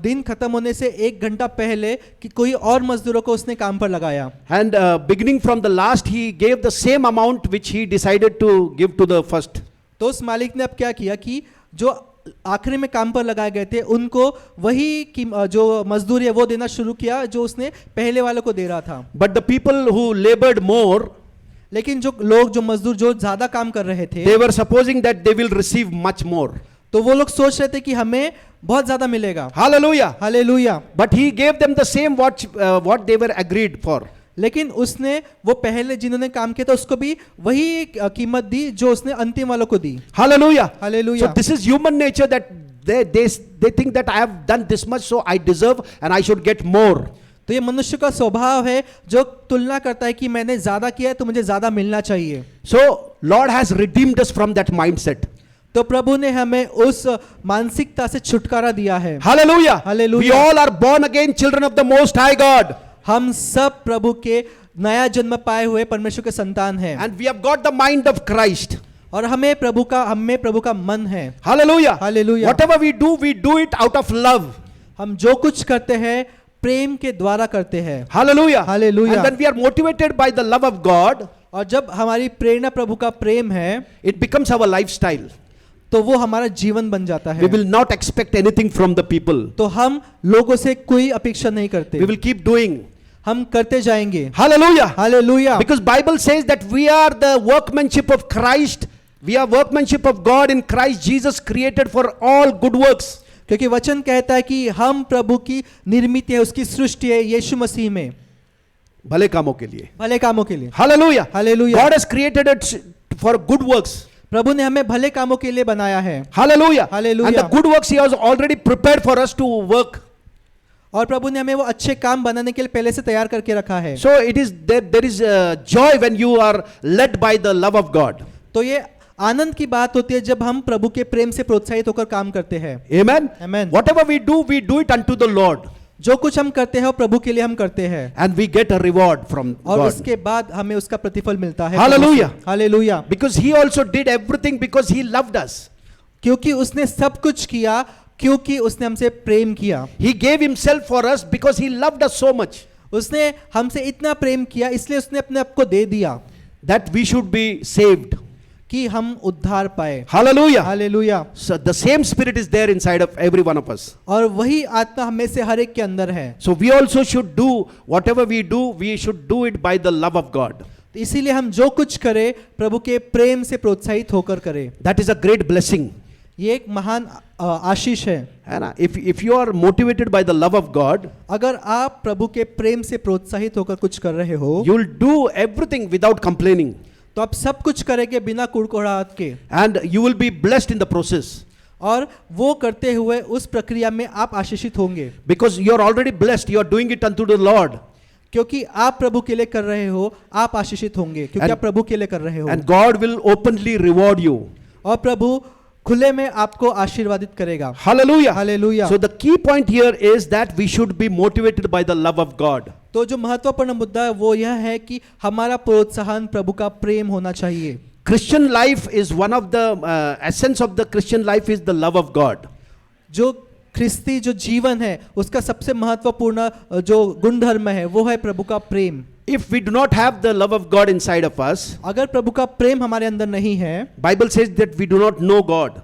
दिन खत्म होने से 1 घंटा पहले कि कोई और मजदूरों को उसने काम पर लगाया। And beginning from the last, he gave the same amount which he decided to give to the first. तो उस मालिक ने अब क्या किया कि जो आखिरी में काम पर लगाए गए थे उनको वही जो मजदूरी है वो देना शुरू किया जो उसने पहले वालों को दे रहा था। But the people who labored more, लेकिन जो मजदूर जो ज्यादा काम कर रहे थे, they were supposing that they will receive much more. तो वो लोग सोच रहे थे कि हमें बहुत ज्यादा मिलेगा। Hallelujah. Hallelujah. But he gave them the same what they were agreed for. लेकिन उसने वो पहले जिन्होंने काम किया था उसको भी वही कीमत दी जो उसने अंतिम वालों को दी। Hallelujah. Hallelujah. So this is human nature, that they think that I have done this much, so I deserve and I should get more. तो ये मनुष्य का स्वभाव है जो तुलना करता है कि मैंने ज्यादा किया है तो मुझे ज्यादा मिलना चाहिए। So Lord has redeemed us from that mindset. तो प्रभु ने हमें उस मानसिकता से छुटकारा दिया है। Hallelujah. Hallelujah. We all are born again children of the Most High God. हम सब प्रभु के नया जन्म पाए हुए परमेश्वर के संतान हैं। And we have got the mind of Christ. और हमें प्रभु का मन है। Hallelujah. Hallelujah. Whatever we do it out of love. हम जो कुछ करते हैं प्रेम के द्वारा करते हैं। Hallelujah. Hallelujah. And when we are motivated by the love of God, और जब हमारी प्रेरणा प्रभु का प्रेम है it becomes our lifestyle. तो वो हमारा जीवन बन जाता है। We will not expect anything from the people. तो हम लोगों से कोई अपेक्षा नहीं करते। We will keep doing. हम करते जाएंगे। Hallelujah. Hallelujah. Because Bible says that we are the workmanship of Christ. We are workmanship of God in Christ Jesus, created for all good works. क्योंकि वचन कहता है कि हम प्रभु की निर्मित है, उसकी सृष्टि है यीशु मसीह में, भले कामों के लिए। भले कामों के लिए। Hallelujah. Hallelujah. God has created it for good works. प्रभु ने हमें भले कामों के लिए बनाया है। Hallelujah. Hallelujah. And the good works he has already prepared for us to work. और प्रभु ने हमें वो अच्छे काम बनाने के लिए पहले से तैयार करके रखा है। So it is there is joy when you are led by the love of God. तो ये आनंद की बात होती है जब हम प्रभु के प्रेम से प्रोत्साहित होकर काम करते हैं। Amen. Amen. Whatever we do it unto the Lord. जो कुछ हम करते हैं वो प्रभु के लिए हम करते हैं And we get a reward from और God. उसके बाद हमें उसका प्रतिफल मिलता है। Hallelujah. Hallelujah. Because He also did everything because He loved us. क्योंकि उसने सब कुछ किया क्योंकि उसने हमसे प्रेम किया। He gave Himself for us because He loved us so much उसने हमसे इतना प्रेम किया इसलिए उसने अपने आप को दे दिया that we should be saved. कि हम उद्धार पाए। Hallelujah. Hallelujah. So the same Spirit is there inside of every one of us. और वही आत्मा हमें से हर एक के अंदर है। So we also should do whatever we should do it by the love of God. तो इसीलिए हम जो कुछ करें प्रभु के प्रेम से प्रोत्साहित होकर करें। That is a great blessing. ये एक महान आशीष है। है ना? If you are motivated by the love of God, अगर आप प्रभु के प्रेम से प्रोत्साहित होकर कुछ कर रहे हो you will do everything without complaining, तो आप सब कुछ करेंगे बिना कुड़कुड़ाहट के and you will be blessed in the process और वो करते हुए उस प्रक्रिया में आप आशीषित होंगे because you are already blessed. You are doing it unto the Lord, क्योंकि आप प्रभु के लिए कर रहे हो आप आशीषित होंगे क्योंकि And- आप प्रभु के लिए कर रहे हो and God will openly reward you. और प्रभु खुले में आपको आशीर्वादित करेगा। Hallelujah. Hallelujah. So the key point here is that we should be motivated by the love of God. तो जो महत्वपूर्ण मुद्दा है वो यह है कि हमारा प्रोत्साहन प्रभु का प्रेम होना चाहिए। Christian life is one of the essence of the Christian life is the love of God. जो ख्रिस्ती जो जीवन है उसका सबसे महत्वपूर्ण जो गुणधर्म है वो है प्रभु का प्रेम। If we do not have the love of God inside of us, अगर प्रभु का प्रेम हमारे अंदर नहीं है Bible says that we do not know God.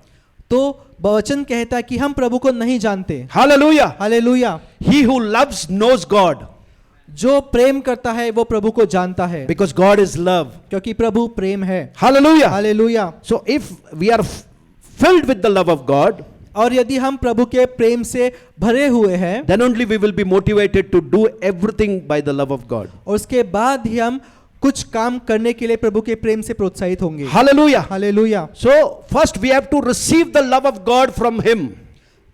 तो वचन कहता है कि हम प्रभु को नहीं जानते। Hallelujah. Hallelujah. He who loves knows God जो प्रेम करता है वो प्रभु को जानता है because God is love. क्योंकि प्रभु प्रेम है। Hallelujah. Hallelujah. So if we are filled with the love of God, और यदि हम प्रभु के प्रेम से भरे हुए हैं then only we will be motivated to do everything by the love of God. और उसके बाद ही हम कुछ काम करने के लिए प्रभु के प्रेम से प्रोत्साहित होंगे। Hallelujah. Hallelujah. So first we have to receive the love of God from Him.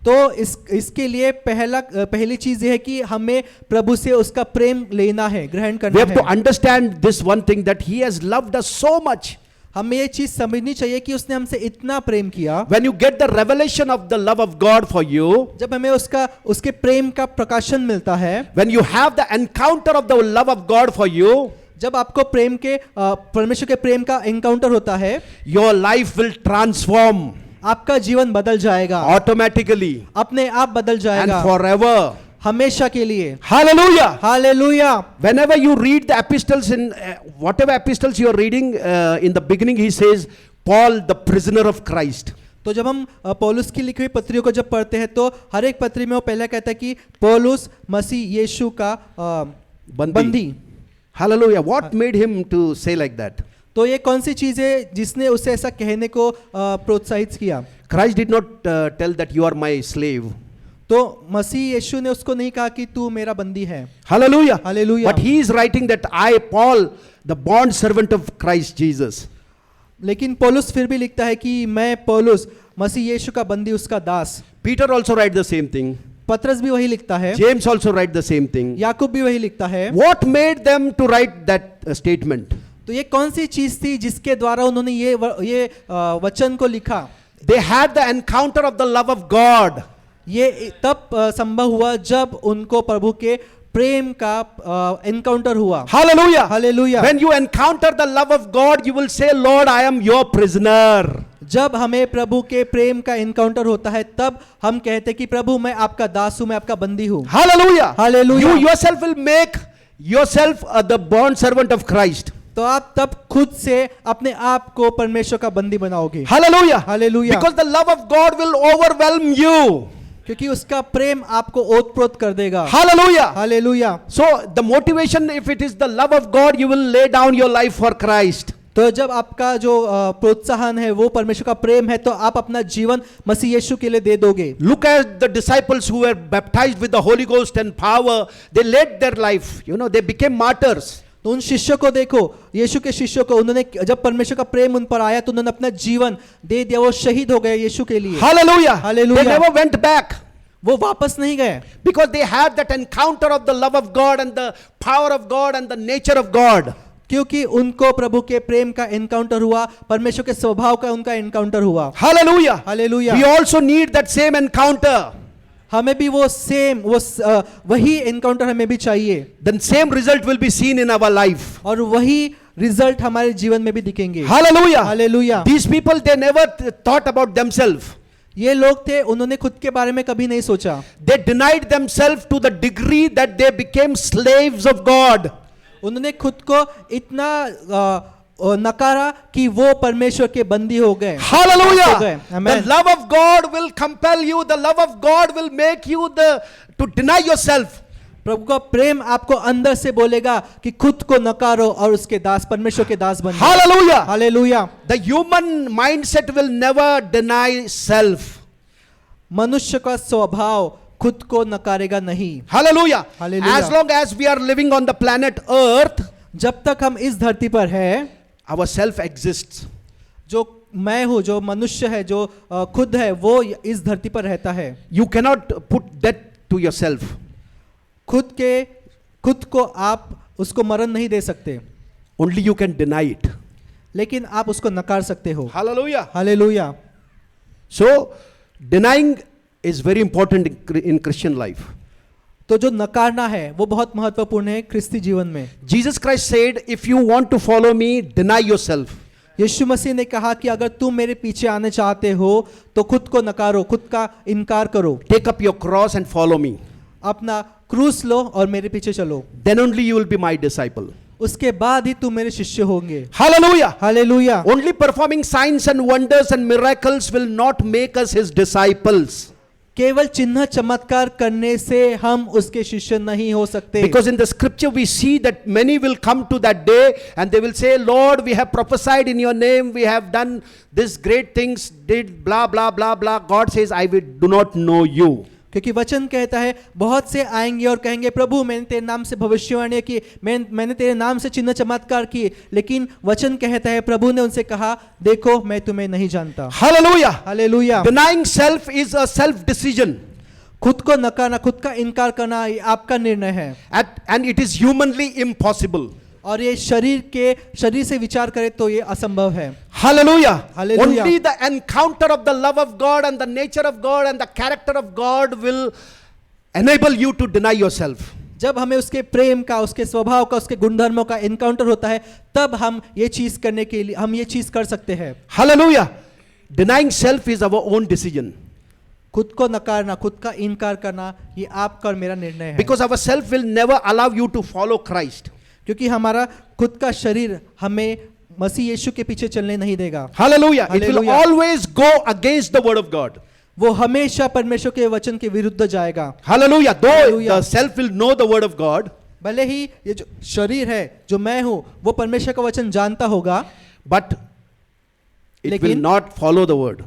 तो इसके लिए पहली चीज ये है कि हमें प्रभु से उसका प्रेम लेना है, ग्रहण We करना have to है। understand this one thing that He has loved us so much. हमें ये चीज समझनी चाहिए कि उसने हमसे इतना प्रेम किया। When you get the revelation of the love of God for you, जब हमें उसके प्रेम का प्रकाशन मिलता है, when you have the encounter of the love of God for you, जब आपको प्रेम के परमेश्वर के प्रेम का एनकाउंटर होता है, your life will transform आपका जीवन बदल जाएगा, automatically अपने आप बदल and जाएगा, forever. हमेशा के लिए। Hallelujah. Hallelujah. Whenever you read the epistles in whatever epistles you are reading, in the beginning he says, Paul, the prisoner of Christ. तो जब हम पौलुस की लिखी हुई पत्रियों को जब पढ़ते हैं तो हर एक पत्री में वो पहले कहता है कि पौलुस मसीह यीशु का बंदी। Hallelujah. What made him to say like that? तो ये कौन सी चीज है जिसने उसे ऐसा कहने को प्रोत्साहित किया? Christ did not tell that you are my slave. तो मसीह यीशु ने उसको नहीं कहा कि तू मेरा बंदी है। Hallelujah. Hallelujah. But he is writing that I, Paul, the bond servant of Christ Jesus. लेकिन पौलुस फिर भी लिखता है कि मैं पौलुस मसीह यीशु का बंदी, उसका दास। Peter also writes the same thing. पतरस भी वही लिखता है, James also writes the same thing. याकूब भी वही लिखता है। What made them to write that statement? तो ये कौन सी चीज थी जिसके द्वारा उन्होंने ये वचन को लिखा? They had the encounter of the love of God. ये तब संभव हुआ जब उनको प्रभु के प्रेम का एनकाउंटर हुआ। Hallelujah. Hallelujah. When you encounter the love of God, you will say, Lord, I am your prisoner. जब हमें प्रभु के प्रेम का एनकाउंटर होता है तब हम कहते हैं कि प्रभु मैं आपका दास हूं, मैं आपका बंदी हूं। Hallelujah. Hallelujah. You yourself will make yourself the bond servant of Christ. तो आप तब खुद से अपने आप को परमेश्वर का बंदी बनाओगे। Hallelujah. Hallelujah. Because the love of God will overwhelm you. क्योंकि उसका प्रेम आपको ओतप्रोत कर देगा। Hallelujah. Hallelujah. So the motivation, if it is the love of God, you will lay down your life for Christ. तो जब आपका जो प्रोत्साहन है वो परमेश्वर का प्रेम है तो आप अपना जीवन मसीह यीशु के लिए दे दोगे। Look at the disciples who were baptized with the Holy Ghost and power. They laid their life. They became martyrs. तो उन शिष्यों को देखो, यीशु के शिष्यों को, उन्होंने जब परमेश्वर का प्रेम उन पर आया तो उन्होंने अपना जीवन दे दिया, वो शहीद हो गए यीशु के लिए। Hallelujah. Hallelujah. They never went back. वो वापस नहीं गए Because they had that encounter of the love of God and the power of God and the nature of God. क्योंकि उनको प्रभु के प्रेम का एनकाउंटर हुआ, परमेश्वर के स्वभाव का उनका एनकाउंटर हुआ। Hallelujah. Hallelujah. We also need that same encounter. हमें भी वो सेम वही एनकाउंटर हमें भी चाहिए, Then same result will be seen in our life. और वही रिजल्ट हमारे जीवन में भी दिखेंगे। Hallelujah. Hallelujah. These people, they never thought about themselves. ये लोग थे, उन्होंने खुद के बारे में कभी नहीं सोचा। They denied themselves to the degree that they became slaves of God. उन्होंने खुद को इतना नकारा कि वो परमेश्वर के बंदी हो गए। हो Hallelujah. गए। The Amen. love of God will compel you. The love of God will make you to deny yourself. प्रभु का प्रेम आपको अंदर से बोलेगा कि खुद को नकारो और उसके दास, परमेश्वर के दास बन जाओ। Hallelujah. Hallelujah. The human mindset will never deny self. मनुष्य का स्वभाव खुद को नकारेगा नहीं। Hallelujah. Hallelujah. As long as we are living on the planet Earth, जब तक हम इस धरती पर हैं, our self exists. जो मैं हूँ, जो मनुष्य है, जो खुद है, वो इस धरती पर रहता है। You cannot put death to yourself. खुद को आप उसको मरण नहीं दे सकते, Only you can deny it. लेकिन आप उसको नकार सकते हो। Hallelujah. Hallelujah. So, denying is very important in Christian life. तो जो नकारना है वो बहुत महत्वपूर्ण है क्रिस्ती जीवन में। Jesus Christ said, if you want to follow me, deny yourself. यीशु मसीह ने कहा कि अगर तुम मेरे पीछे आने चाहते हो तो खुद को नकारो, खुद का इनकार करो, Take up your cross and follow me. अपना क्रूस लो और मेरे पीछे चलो, Then only you will be my disciple. उसके बाद ही तुम मेरे शिष्य होंगे। Hallelujah. Hallelujah. Only performing signs and wonders and miracles will not make us his disciples. केवल चिन्ह चमत्कार करने से हम उसके शिष्य नहीं हो सकते। Because in the scripture we see that many will come to that day and they will say, Lord, we have prophesied in your name, we have done this great things, did blah blah blah blah. God says, I do not know you. क्योंकि वचन कहता है बहुत से आएंगे और कहेंगे प्रभु मैंने तेरे नाम से भविष्यवाणी की, मैंने तेरे नाम से चिन्ह चमत्कार किए, लेकिन वचन कहता है प्रभु ने उनसे कहा देखो मैं तुम्हें नहीं जानता। Hallelujah. Hallelujah. Denying self is a self decision. खुद को नकारना, खुद का इनकार करना ये आपका निर्णय है, And it is humanly impossible. और ये शरीर से विचार करें तो ये असंभव है। Hallelujah. Hallelujah. Only the encounter of the love of God and the nature of God and the character of God will enable you to deny yourself. जब हमें उसके प्रेम का, उसके स्वभाव का, उसके गुणधर्मों का इनकाउंटर होता है तब हम ये चीज करने के लिए हम ये चीज कर सकते हैं। Hallelujah. Denying self is our own decision. खुद को नकारना, खुद का इनकार करना ये आपका और मेरा निर्णय है। Because our self will never allow you to follow Christ. क्योंकि हमारा खुद का शरीर हमें मसीह यीशु के पीछे चलने नहीं देगा। Hallelujah. It will Hallelujah. always go against the word of God. वो हमेशा परमेश्वर के वचन के विरुद्ध जाएगा। Hallelujah. Though Hallelujah. the self will know the word of God, भले ही ये जो शरीर है, जो मैं हूँ, वो परमेश्वर का वचन जानता होगा, but it will लेकिन not follow the word.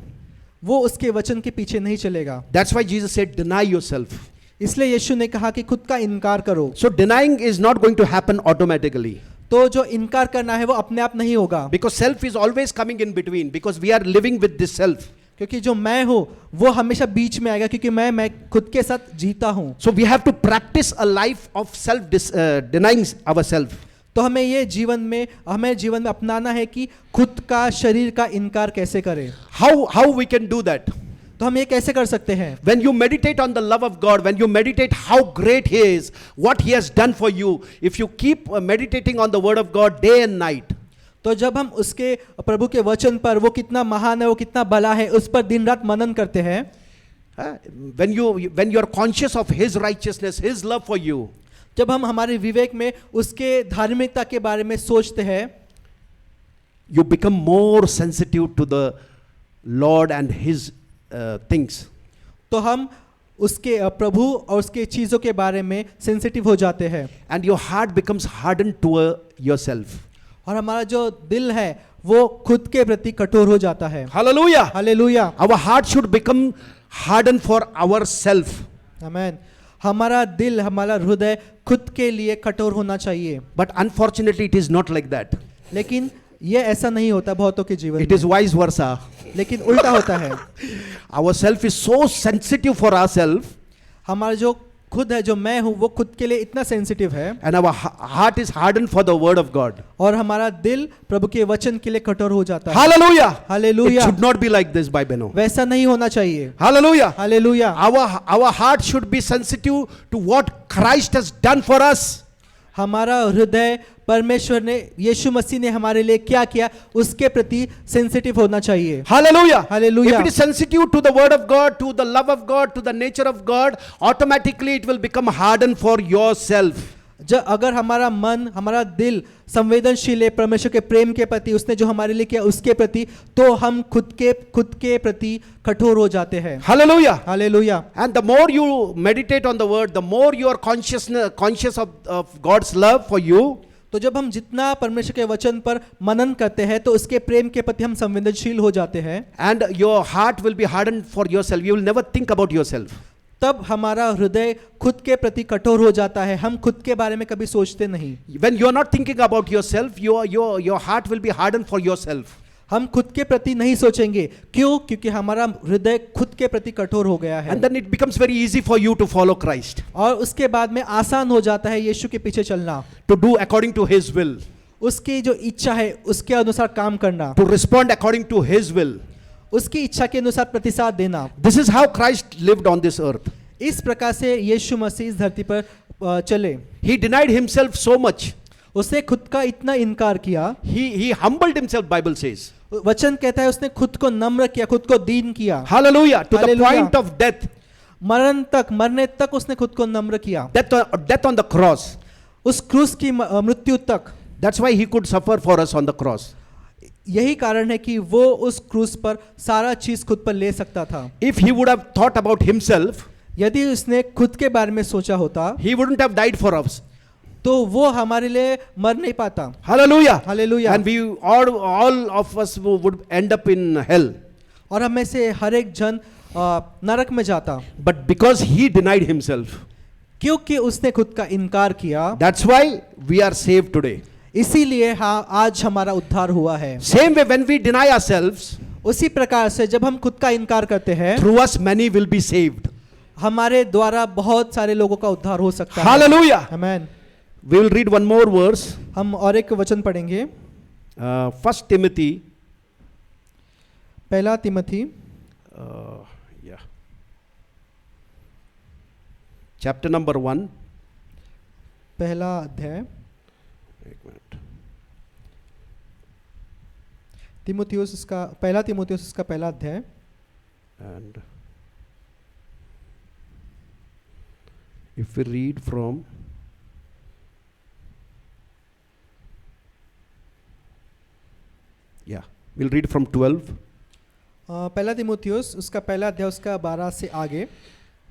वो उसके वचन के पीछे नहीं चलेगा। That's why Jesus said, deny yourself. इसलिए यीशु ने कहा कि खुद का इनकार करो। So denying is not going to happen automatically. तो जो इनकार करना है वो अपने आप नहीं होगा, Because self is always coming in between. Because we are living with this self. क्योंकि जो मैं हूँ वो हमेशा बीच में आएगा, क्योंकि मैं खुद के साथ जीता हूँ। So we have to practice a life of denying ourselves. तो हमें जीवन में अपनाना है कि खुद का शरीर का इनकार कैसे करें। How we can do that? तो हम ये कैसे कर सकते हैं? When you meditate on the love of God, when you meditate how great He is, what He has done for you, if you keep meditating on the Word of God day and night, तो जब हम उसके प्रभु के वचन पर, वो कितना महान है, वो कितना भला है, उस पर दिन रात मनन करते हैं, when you are conscious of His righteousness, His love for you, जब हम हमारे विवेक में उसके धार्मिकता के बारे में सोचते हैं, you become more sensitive to the Lord and His things. तो हम उसके प्रभु और उसके चीजों के बारे में सेंसिटिव हो जाते हैं, And your heart becomes hardened toward yourself. और हमारा जो दिल है वो खुद के प्रति कठोर हो जाता है। Hallelujah. Hallelujah. Our heart should become hardened for ourself. आमीन। हमारा दिल, हमारा हृदय खुद के लिए कठोर होना चाहिए, But unfortunately, it is not like that. लेकिन ये ऐसा नहीं होता बहुतों के जीवन It में, is vice versa. लेकिन उल्टा होता है। Our self is so sensitive for ourselves हमारा जो खुद है, जो मैं हूँ, वो खुद के लिए इतना सेंसिटिव है and our heart is hardened for the word of God. और हमारा दिल प्रभु के वचन के लिए कठोर हो जाता है। Hallelujah. It hallelujah. should not be like this, by Beno. वैसा नहीं होना चाहिए। Hallelujah. Hallelujah. Our heart should be sensitive to what Christ has done for us. हमारा हृदय परमेश्वर ने, यीशु मसीह ने हमारे लिए क्या किया उसके प्रति सेंसिटिव होना चाहिए। Hallelujah. Hallelujah. If it is sensitive to the word of God, to the love of God, to the nature of God, automatically it will become hardened for yourself. जब अगर हमारा मन, हमारा दिल संवेदनशील है परमेश्वर के प्रेम के प्रति, उसने जो हमारे लिए किया उसके प्रति, तो हम खुद के प्रति कठोर हो जाते हैं। Hallelujah. Hallelujah. And the more you meditate on the word, the more you are conscious of God's love for you. तो जब हम जितना परमेश्वर के वचन पर मनन करते हैं तो उसके प्रेम के प्रति हम संवेदनशील हो जाते हैं। And your heart will be hardened for yourself. You will never think about yourself. तब हमारा हृदय खुद के प्रति कठोर हो जाता है, हम खुद के बारे में कभी सोचते नहीं। When you are not thinking about yourself, your heart will be hardened for yourself. हम खुद के प्रति नहीं सोचेंगे, क्यों? क्योंकि हमारा हृदय खुद के प्रति कठोर हो गया है। And then it becomes very easy for you to follow Christ, और उसके बाद में आसान हो जाता है यीशु के पीछे चलना, to do according to His will, उसकी जो इच्छा है उसके अनुसार काम करना, to respond according to His will. उसकी इच्छा के अनुसार प्रतिसाद देना। This is how Christ lived on this earth. इस प्रकार से यीशु मसीह इस धरती पर चले। He denied Himself so much. उसने खुद का इतना इनकार किया। He humbled Himself, Bible says. वचन कहता है उसने खुद को नम्र किया, खुद को दीन किया। Hallelujah. To the Hallelujah. point of death. मरने तक उसने खुद को नम्र किया। Death on the cross. उस क्रूस की मृत्यु तक। That's why He could suffer for us on the cross. यही कारण है कि वो उस क्रूस पर सारा चीज खुद पर ले सकता था। If He would have thought about Himself, यदि उसने खुद के बारे में सोचा होता, He wouldn't have died for us. तो वो हमारे लिए मर नहीं पाता। Hallelujah. Hallelujah. And we all of us would end up in hell. और हम में से हर एक जन नरक में जाता। But because He denied Himself, क्योंकि उसने खुद का इनकार किया, that's why we are saved today. इसीलिए हाँ आज हमारा उद्धार हुआ है। Same way, when we deny ourselves, उसी प्रकार से जब हम खुद का इनकार करते हैं, through us many will be saved. हमारे द्वारा बहुत सारे लोगों का उद्धार हो सकता है। Hallelujah. Amen. We will read one more verse. हम और एक वचन पढ़ेंगे। 1 Timothy. पहला तिमोथी Yeah. Chapter number 1. पहला अध्याय। एक मिनट। तिमोथियुस इसका पहला तिमोथियुस इसका पहला अध्याय। And if we read from we'll read from 12. पहला तिमोथियुस उसका पहला अध्याय उसका 12 से आगे।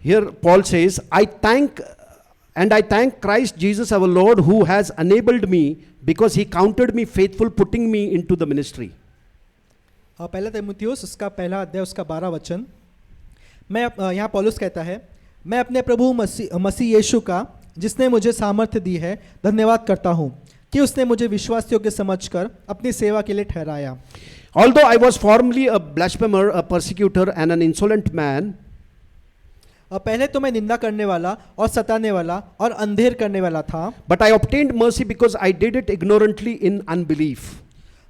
Here Paul says, I thank Christ Jesus our Lord, who has enabled me, because He counted me faithful, putting me into the ministry. पहला तिमोथियुस उसका पहला अध्याय उसका 12 वचन। मैं यहाँ पौलुस कहता है, मैं अपने प्रभु मसीह यीशु का, जिसने मुझे सामर्थ्य दी है, धन्यवाद करता हूँ कि उसने मुझे विश्वास योग्य समझकर अपनी सेवा के लिए ठहराया। Although I was formerly a blasphemer, a persecutor, and an insolent man, पहले तो मैं निंदा करने वाला और सताने वाला और अंधेर करने वाला था, but I obtained mercy because I did it ignorantly in unbelief.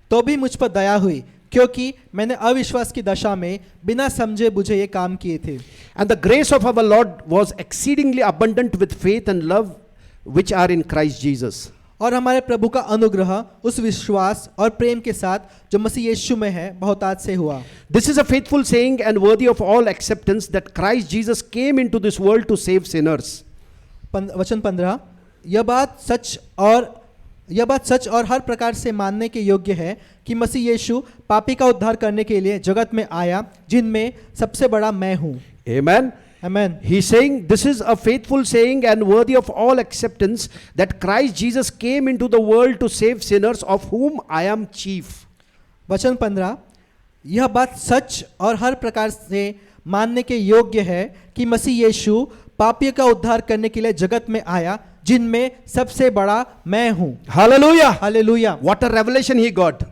तो भी मुझ पर दया हुई क्योंकि मैंने अविश्वास की दशा में बिना समझे बुझे ये काम किए थे। And the grace of our Lord was exceedingly abundant with faith and love which are in Christ Jesus. और हमारे प्रभु का अनुग्रह उस विश्वास और प्रेम के साथ जो मसीह यीशु में है बहुतायत से हुआ। This is a faithful saying and worthy of all acceptance that Christ Jesus came into this world to save sinners. वचन 15, यह बात सच और हर प्रकार से मानने के योग्य है कि मसीह यीशु पापी का उद्धार करने के लिए जगत में आया, जिनमें सबसे बड़ा मैं हूँ। Amen. Amen. He's saying this is a faithful saying and worthy of all acceptance that Christ Jesus came into the world to save sinners, of whom I am chief. वचन 15, यह बात सच और हर प्रकार से मानने के योग्य है कि मसीह यीशु पापी का उद्धार करने के लिए जगत में आया, जिनमें सबसे बड़ा मैं हूँ। Hallelujah. Hallelujah. What a revelation he got.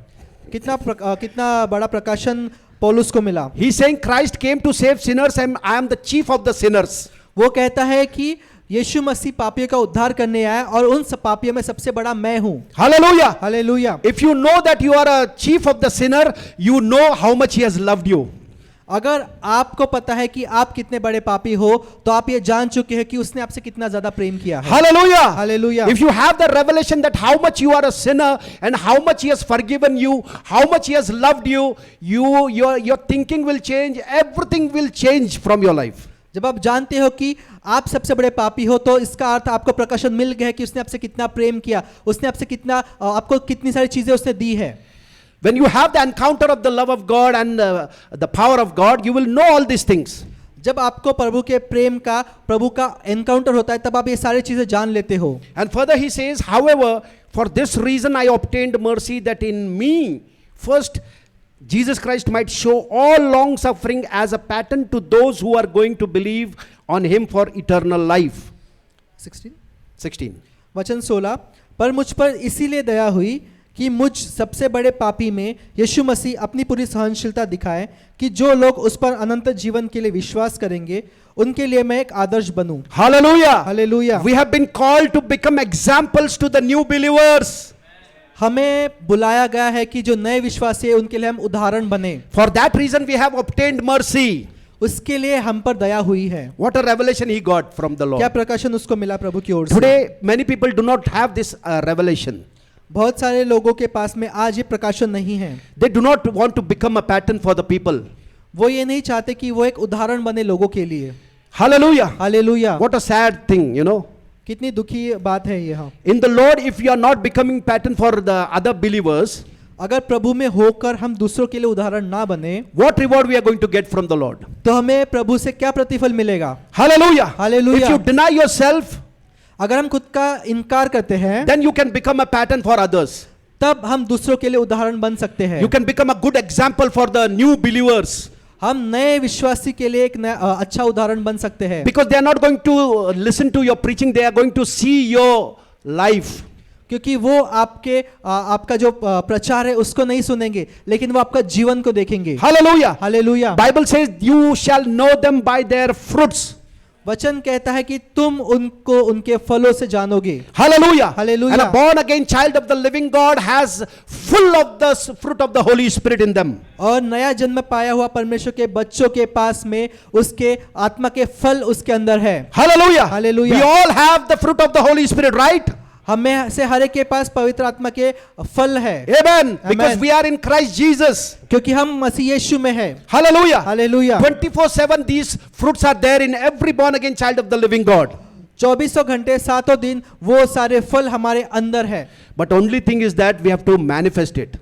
कितना बड़ा प्रकाशन पौलुस को मिला। He's saying Christ came to save sinners and I am the chief of the sinners. वो कहता है कि यीशु मसीह पापियों का उद्धार करने आया और उन सब पापियों में सबसे बड़ा मैं हूँ। Hallelujah. Hallelujah. If you know that you are a chief of the sinner, you know how much he has loved you. अगर आपको पता है कि आप कितने बड़े पापी हो तो आप ये जान चुके हैं कि उसने आपसे कितना ज्यादा प्रेम किया है। Hallelujah. Hallelujah. If you have the revelation that how much you are a sinner and how much he has forgiven you, how much he has loved you, your thinking will change, everything will change from your life. जब आप जानते हो कि आप सबसे बड़े पापी हो तो इसका अर्थ आपको प्रकाशन मिल गया है कि उसने आपसे कितना प्रेम किया, उसने आपसे कितना आपको कितनी सारी चीजें उसने दी है। When you have the encounter of the love of God and the power of God, you will know all these things. जब आपको प्रभु के प्रेम का, प्रभु का एनकाउंटर होता है, तब आप ये सारी चीजें जान लेते हो। And further he says, however, for this reason I obtained mercy, that in me first Jesus Christ might show all long suffering as a pattern to those who are going to believe on him for eternal life. 16. वचन 16, पर मुझ पर इसीलिए दया हुई कि मुझ सबसे बड़े पापी में यीशु मसीह अपनी पूरी सहनशीलता दिखाए कि जो लोग उस पर अनंत जीवन के लिए विश्वास करेंगे उनके लिए मैं एक आदर्श बनूं। Hallelujah. Hallelujah. We have been called to become examples to the new believers. हमें बुलाया गया है कि जो नए विश्वासी है उनके लिए हम उदाहरण बने। For that reason we have obtained mercy. उसके लिए हम पर दया हुई है। What a revelation he got from the क्या Lord. प्रकाशन उसको मिला प्रभु की ओर से। Today many people do not have this revelation. बहुत सारे लोगों के पास में आज ये प्रकाशन नहीं है। They do not want to become a pattern for the people. वो ये नहीं चाहते कि वो एक उदाहरण बने लोगों के लिए। Hallelujah. Hallelujah. What a sad thing, you know. कितनी दुखी बात है यह। In the Lord, if you are not becoming pattern for the other believers, अगर प्रभु में होकर हम दूसरों के लिए उदाहरण ना बने what reward we are going to get from the Lord? तो हमें प्रभु से क्या प्रतिफल मिलेगा। Hallelujah. Hallelujah. If you deny yourself, अगर हम खुद का इनकार करते हैं then you can become a pattern for others. तब हम दूसरों के लिए उदाहरण बन सकते हैं। You can become a good example for the new believers. हम नए विश्वासी के लिए एक अच्छा उदाहरण बन सकते हैं। Because they are not going to listen to your preaching, they are going to see your life. क्योंकि वो आपका जो प्रचार है उसको नहीं सुनेंगे, लेकिन वो आपका जीवन को देखेंगे। Hallelujah. Hallelujah. Bible says you shall know them by their fruits. वचन कहता है कि तुम उनको उनके फलों से जानोगे। Hallelujah. Hallelujah. And a born again child of the living God has full of the fruit of the Holy Spirit in them. और नया जन्म पाया हुआ परमेश्वर के बच्चों के पास में उसके आत्मा के फल उसके अंदर है। Hallelujah. Hallelujah. We all have the fruit of the Holy Spirit, right? हमें से हर एक के पास पवित्र आत्मा के फल है। Amen. Because Amen. we are in Christ Jesus. क्योंकि हम मसीह यीशु में है। Hallelujah. Hallelujah. 24/7 these fruits are there in every born again child of the living God. 24 घंटे 7 दिन वो सारे फल हमारे अंदर है। But only thing is that we have to manifest it.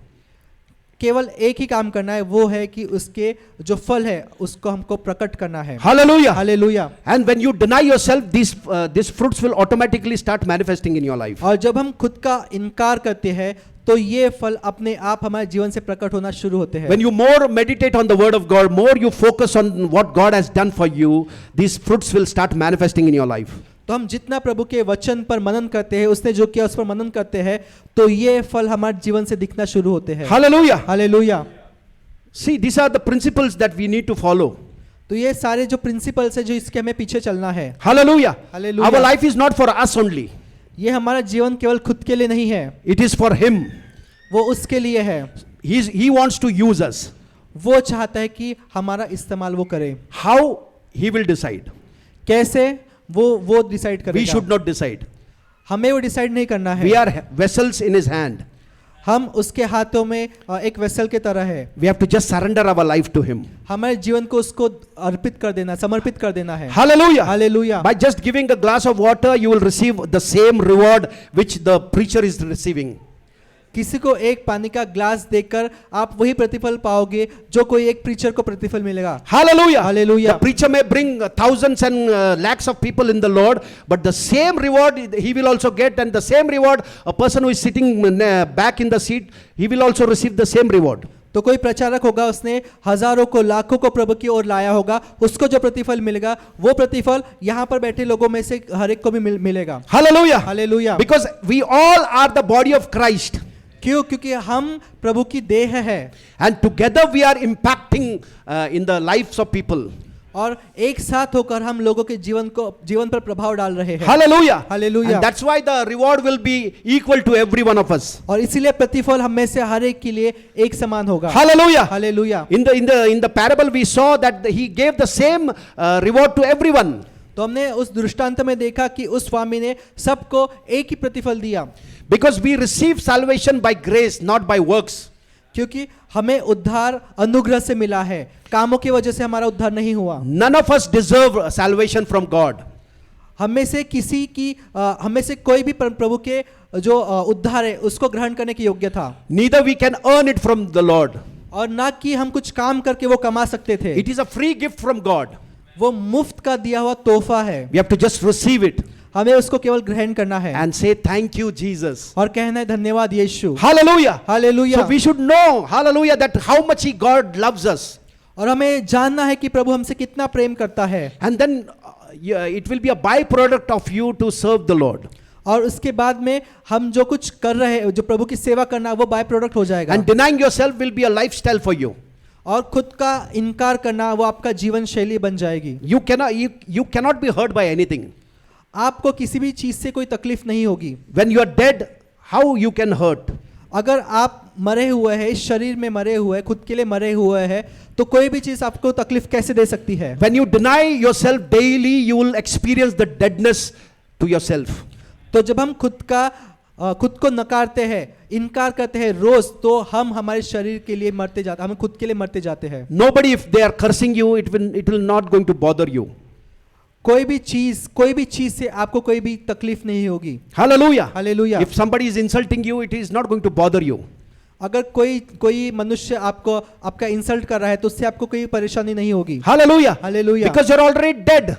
केवल एक ही काम करना है, वो है कि उसके जो फल है उसको हमको प्रकट करना है। Hallelujah. Hallelujah. And when you deny yourself, these fruits will automatically start manifesting in your life. और जब हम खुद का इनकार करते हैं तो ये फल अपने आप हमारे जीवन से प्रकट होना शुरू होते हैं। When you more meditate on the word of God, more you focus on what God has done for you, these fruits will start manifesting in your life. तो हम जितना प्रभु के वचन पर मनन करते हैं, उसने जो किया उस पर मनन करते हैं, तो ये फल हमारे जीवन से दिखना शुरू होते हैं। Hallelujah. Hallelujah. See, these are the principles that we need to follow. तो ये सारे जो प्रिंसिपल्स है जो इसके हमें पीछे चलना है। Hallelujah. Hallelujah. Our life is not for us only. ये हमारा जीवन केवल खुद के लिए नहीं है, It is for Him. वो उसके लिए है। He wants to use us. वो चाहता है कि हमारा इस्तेमाल वो करे। How? He will decide. कैसे? वो डिसाइड करेगा। We should not decide. हमें वो डिसाइड नहीं करना है। We are vessels in His hand. हम उसके हाथों में एक वेसल के तरह है। We have to just surrender our life to Him. हमारे जीवन को उसको अर्पित कर देना, समर्पित कर देना है। Hallelujah. Hallelujah. By just giving a glass of water, you will receive the same reward which the preacher is receiving. किसी को एक पानी का ग्लास देकर आप वही प्रतिफल पाओगे जो कोई एक प्रीचर को प्रतिफल मिलेगा। Hallelujah. Hallelujah. The preacher may bring thousands and lakhs of people in the Lord, but the same reward he will also get, and the same reward a person who is sitting back in the seat, he will also receive the same reward. तो कोई प्रचारक होगा, उसने हजारों को लाखों को प्रभु की ओर लाया होगा, उसको जो प्रतिफल मिलेगा वो प्रतिफल यहाँ पर बैठे लोगों में से हर एक को भी मिलेगा। Hallelujah. Hallelujah. Because we all are the body of Christ. क्यों? क्योंकि हम प्रभु की देह है। And together we are impacting in the lives of people. और एक साथ होकर हम लोगों के जीवन पर प्रभाव डाल रहे हैं। Hallelujah. Hallelujah. And that's why the reward will be equal to every one of us. और इसीलिए प्रतिफल हम में से हर एक के लिए एक समान होगा। Hallelujah. Hallelujah. In the parable we saw that he gave the same reward to everyone. तो हमने उस दृष्टांत में देखा कि उस स्वामी ने सबको एक ही प्रतिफल दिया, Because we receive salvation by grace, not by works. क्योंकि हमें उद्धार अनुग्रह से मिला है, कामों की वजह से हमारा उद्धार नहीं हुआ। None of us deserve salvation from God. हम में से कोई भी प्रभु के जो उद्धार है उसको ग्रहण करने की योग्य था, Neither we can earn it from the Lord. और ना कि हम कुछ काम करके वो कमा सकते थे। It is a free gift from God. वो मुफ्त का दिया हुआ तोहफा है, We have to just receive it हमें उसको केवल ग्रहण करना है and say thank you, Jesus. और कहना है धन्यवाद यीशु। Hallelujah. Hallelujah. So we should know, hallelujah, that how much God loves us. और हमें जानना है कि प्रभु हमसे कितना प्रेम करता है, And then it will be a byproduct of you to serve the Lord. और उसके बाद में हम जो कुछ कर रहे हैं, जो प्रभु की सेवा करना, वो बाय प्रोडक्ट हो जाएगा। And denying yourself will be a lifestyle for you. और खुद का इनकार करना वो आपका जीवन शैली बन जाएगी। You cannot be hurt by anything. आपको किसी भी चीज से कोई तकलीफ नहीं होगी। When you are dead, how you can hurt? अगर आप मरे हुए हैं, इस शरीर में मरे हुए हैं, खुद के लिए मरे हुए हैं, तो कोई भी चीज आपको तकलीफ कैसे दे सकती है? When you deny yourself daily, you will experience the deadness to yourself. तो जब हम खुद को नकारते हैं, इनकार करते हैं रोज, तो हम हमारे शरीर के लिए मरते जाते, हम खुद के लिए मरते जाते हैं। Nobody, if they are cursing you, it will not going to bother you. कोई भी चीज से आपको कोई भी तकलीफ नहीं होगी। Hallelujah. Hallelujah. If somebody is insulting you, it is not going to bother you. अगर कोई मनुष्य आपका इंसल्ट कर रहा है तो उससे आपको कोई परेशानी नहीं होगी। Hallelujah. Hallelujah. Because you're already dead.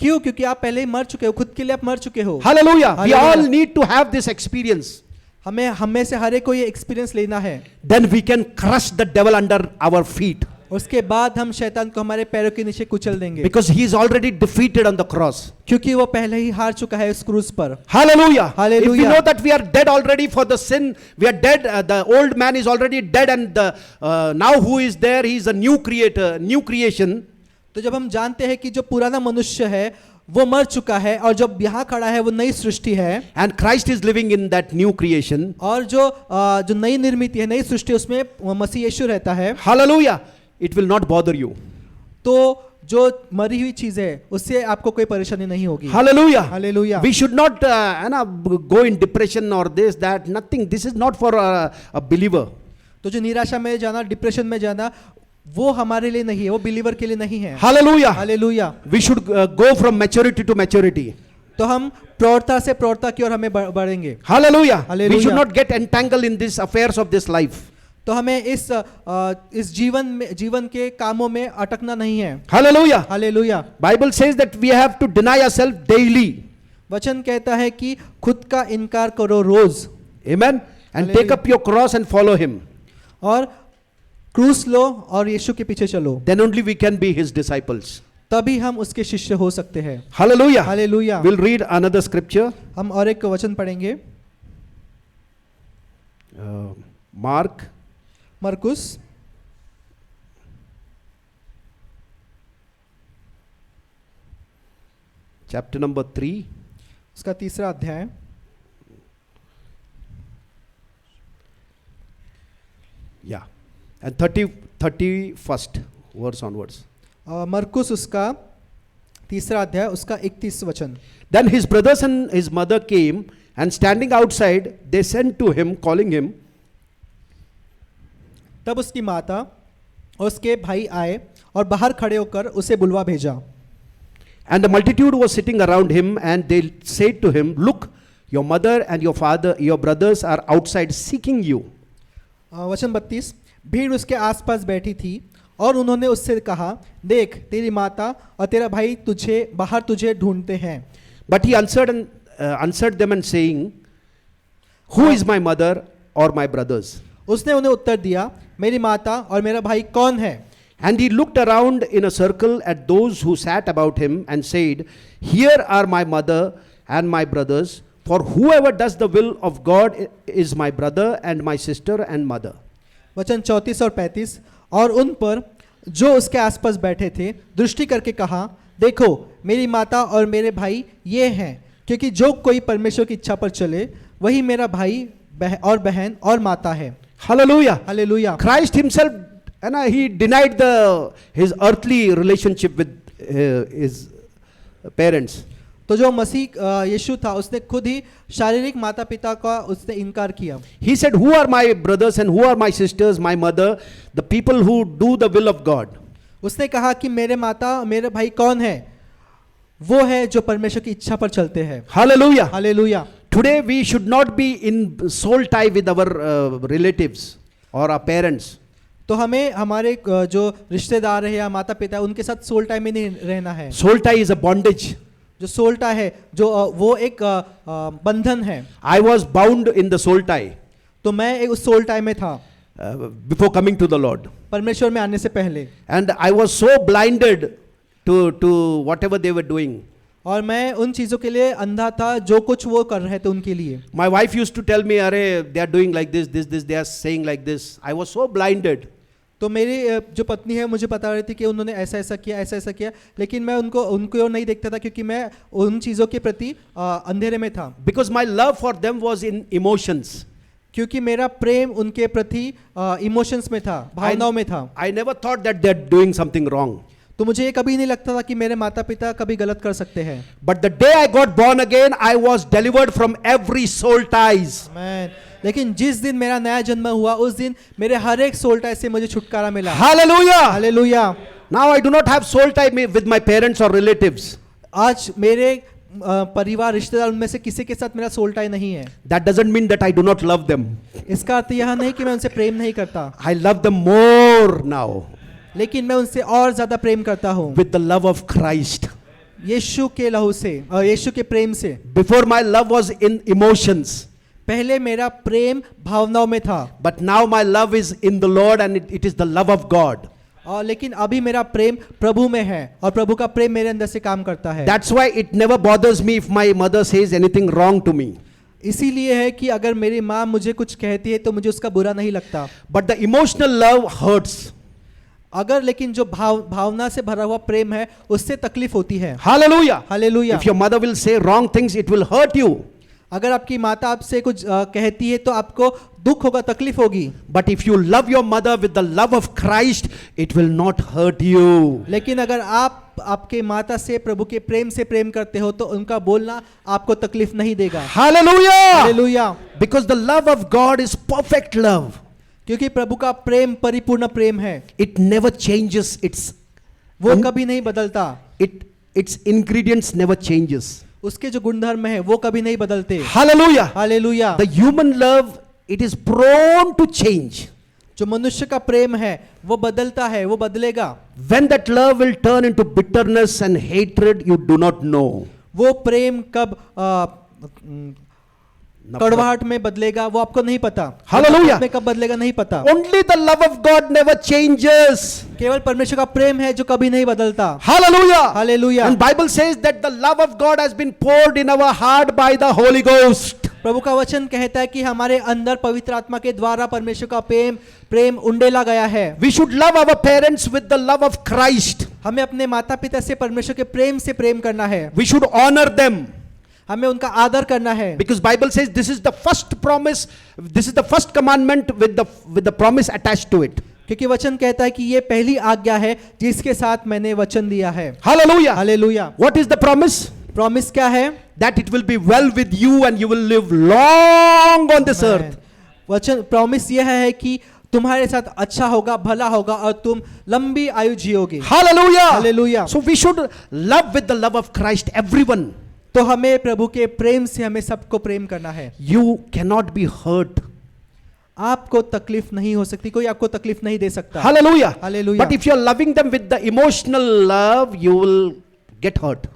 क्यों? क्योंकि आप पहले ही मर चुके हो, खुद के लिए आप मर चुके हो। Hallelujah. We Hallelujah. all need to have this experience. हम में से हर एक को ये एक्सपीरियंस लेना है। Then we can crush the devil under our feet. उसके बाद हम शैतान को हमारे पैरों के नीचे कुचल देंगे, Because he is already defeated on the cross. क्योंकि वो पहले ही हार चुका है उस क्रूस पर। Hallelujah. Hallelujah. If we know that we are dead already for the sin, we are dead. The old man is already dead, and now who is there? He is a new creator, new creation. तो जब हम जानते हैं कि जो पुराना मनुष्य है वो मर चुका है और जब यहाँ खड़ा है वो नई सृष्टि है, And Christ is living in that new creation. और जो नई निर्मित है, नई सृष्टि, उसमें मसीह यीशु रहता है, Hallelujah. It will not bother you. तो जो मरी हुई चीज है उससे आपको कोई परेशानी नहीं होगी। Hallelujah. Hallelujah. We should not go in depression or this, that, nothing. This is not for a believer. तो जो निराशा में जाना, डिप्रेशन में जाना, वो हमारे लिए नहीं है, वो बिलीवर के लिए नहीं है। Hallelujah. Hallelujah. We should go from maturity to maturity. तो हम प्रौढ़ता से प्रौढ़ता की ओर हमें बढ़ेंगे। Hallelujah. We Hallelujah. should not get entangled in these affairs of this life. तो हमें इस जीवन के कामों में अटकना नहीं है। Hallelujah. Hallelujah. Bible says that we have to deny ourselves daily. वचन कहता है कि खुद का इनकार करो रोज, Amen. And Hallelujah. take up your cross and follow him. और क्रूस लो और यीशु के पीछे चलो, Then only we can be his disciples. तभी हम उसके शिष्य हो सकते हैं। Hallelujah. Hallelujah. We'll read another scripture. हम और एक वचन पढ़ेंगे, Mark मरकुस chapter number 3. उसका 3रा अध्याय, Yeah. And 31st verse onwards. मरकुस उसका 3रा अध्याय, उसका 31 वचन। Then his brothers and his mother came, and standing outside, they sent to him, calling him. तब उसकी माता और उसके भाई आए और बाहर खड़े होकर उसे बुलवा भेजा। And the multitude was sitting around him, and they said to him, Look, your mother and your father, your brothers are outside seeking you. वचन 32, भीड़ उसके आसपास बैठी थी और उन्होंने उससे कहा, देख तेरी माता और तेरा भाई बाहर तुझे ढूंढते हैं। But he answered them and saying, Who is my mother or my brothers? उसने उन्हें उत्तर दिया, मेरी माता और मेरा भाई कौन है? And he looked around in a circle at those who sat about him and said, Here are my mother and my brothers, for whoever does the will of God is my brother and my sister and mother. वचन 34 और 35, और उन पर जो उसके आसपास बैठे थे दृष्टि करके कहा, देखो मेरी माता और मेरे भाई ये हैं, क्योंकि जो कोई परमेश्वर की इच्छा पर चले वही मेरा भाई और बहन और माता है। Hallelujah. Hallelujah. Christ himself, he denied his earthly relationship with his parents. तो जो मसीह यीशु था उसने खुद ही शारीरिक माता पिता का उसने इनकार किया। He said, who are my brothers and who are my sisters, my mother, the people who do the will of God. उसने कहा कि मेरे माता मेरे भाई कौन है, वो है जो परमेश्वर की इच्छा पर चलते हैं। Hallelujah. Hallelujah. Today we should not be in soul tie with our relatives or our parents. तो हमें हमारे जो रिश्तेदार है या माता पिता है उनके साथ सोल टाई में नहीं रहना है। Soul tie is a bondage. जो सोल टाई है जो वो एक बंधन है। I was bound in the soul tie तो मैं एक उस सोल टाई में था before coming to the Lord. परमेश्वर में आने से पहले, And I was so blinded to whatever they were doing. और मैं उन चीज़ों के लिए अंधा था जो कुछ वो कर रहे थे उनके लिए। My wife used to tell me, "Arey, they are doing like this, they are saying like this." I was so blinded. तो मेरी जो पत्नी है मुझे बता रही थी कि उन्होंने ऐसा ऐसा किया, लेकिन मैं उनको नहीं देखता था क्योंकि मैं उन चीज़ों के प्रति अंधेरे में था। Because my love for them was in emotions. क्योंकि मेरा प्रेम उनके प्रति इमोशंस में था, भावनाओं में था। I never thought that they are doing something wrong. तो मुझे ये कभी नहीं लगता था कि मेरे माता पिता कभी गलत कर सकते हैं। But the day I got born again, I was delivered from every soul ties. आमेन। लेकिन जिस दिन मेरा नया जन्म हुआ उस दिन मेरे हर एक सोल टाई से मुझे छुटकारा मिला। Hallelujah. Hallelujah. Now I do not have soul tie with my parents or relatives. आज मेरे परिवार रिश्तेदार उनमें से किसी के साथ मेरा सोल टाई नहीं है। That doesn't mean that I do not love them. इसका अर्थ यह नहीं कि मैं उनसे प्रेम नहीं करता, I love them more now लेकिन मैं उनसे और ज्यादा प्रेम करता हूँ with the love of Christ. यीशु के लहू से, यीशु के प्रेम से। Before my love was in emotions, पहले मेरा प्रेम भावनाओं में था, but now my love is in the Lord and it is the love of God. और लेकिन अभी मेरा प्रेम प्रभु में है और प्रभु का प्रेम मेरे अंदर से काम करता है। That's why it never bothers me if my mother says anything wrong to me. इसीलिए है कि अगर मेरी माँ मुझे कुछ कहती है तो मुझे उसका बुरा नहीं लगता। But the emotional love hurts. अगर लेकिन जो भावना से भरा हुआ प्रेम है उससे तकलीफ होती है। Hallelujah. Hallelujah. If your mother will say wrong things, it will hurt you. अगर आपकी माता आपसे कुछ कहती है तो आपको दुख होगा, तकलीफ होगी। But if you love your mother with the love of Christ, it will not hurt you. लेकिन अगर आप आपके माता से प्रभु के प्रेम से प्रेम करते हो तो उनका बोलना आपको तकलीफ नहीं देगा। Hallelujah. Hallelujah. Because the love of God is perfect love. क्योंकि प्रभु का प्रेम परिपूर्ण प्रेम है, It never changes. वो कभी नहीं बदलता, Its ingredients never changes. उसके जो गुणधर्म है वो कभी नहीं बदलते। Hallelujah. Hallelujah. The human love, it is prone to change. जो मनुष्य का प्रेम है वो बदलता है, वो बदलेगा। When that love will turn into bitterness and hatred, you do not know. वो प्रेम कब कड़वाहट में बदलेगा वो आपको नहीं पता। Hallelujah. में कब बदलेगा नहीं पता। Only the love of God never changes. केवल परमेश्वर का प्रेम है जो कभी नहीं बदलता। Hallelujah. Hallelujah. And Bible says that the love of God has been poured in our heart by the Holy Ghost. प्रभु का वचन कहता है कि हमारे अंदर पवित्र आत्मा के द्वारा परमेश्वर का प्रेम उंडेला गया है। We should love our parents with the love of Christ. हमें अपने माता पिता से परमेश्वर के प्रेम से प्रेम करना है। We should honor them. हमें उनका आदर करना है। Because Bible says this is the first promise, this is the first commandment with the promise attached to it. क्योंकि वचन कहता है कि ये पहली आज्ञा है जिसके साथ मैंने वचन दिया है। Hallelujah. Hallelujah. What is the promise? Promise क्या है? That it will be well with you and you will live long on this earth. वचन प्रॉमिस यह है कि तुम्हारे साथ अच्छा होगा, भला होगा और तुम लंबी आयु जियोगे। Hallelujah. Hallelujah. So we should love with the love of Christ everyone. तो हमें प्रभु के प्रेम से हमें सबको प्रेम करना है। You cannot be hurt. आपको तकलीफ नहीं हो सकती, कोई आपको तकलीफ नहीं दे सकता। Hallelujah. Hallelujah. But if you are loving them with the emotional love, you will get hurt.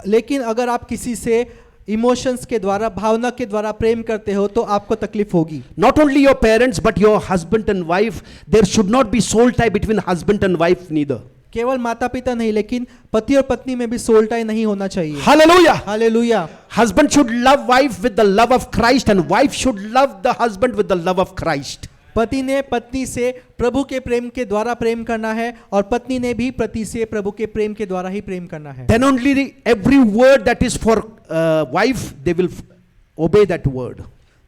लेकिन अगर आप किसी से इमोशंस के द्वारा, भावना के द्वारा प्रेम करते हो तो आपको तकलीफ होगी। Not only your parents, but your husband and wife. There should not be soul tie between husband and wife neither. केवल माता पिता नहीं लेकिन पति और पत्नी में भी सोल टाई नहीं होना चाहिए। Hallelujah. Hallelujah. Husband should love wife with the love of Christ and wife should love the husband with the love of Christ. पति ने पत्नी से प्रभु के प्रेम के द्वारा प्रेम करना है और पत्नी ने भी पति से प्रभु के प्रेम के द्वारा ही प्रेम करना है. Then only every word that is for wife, they will obey that word.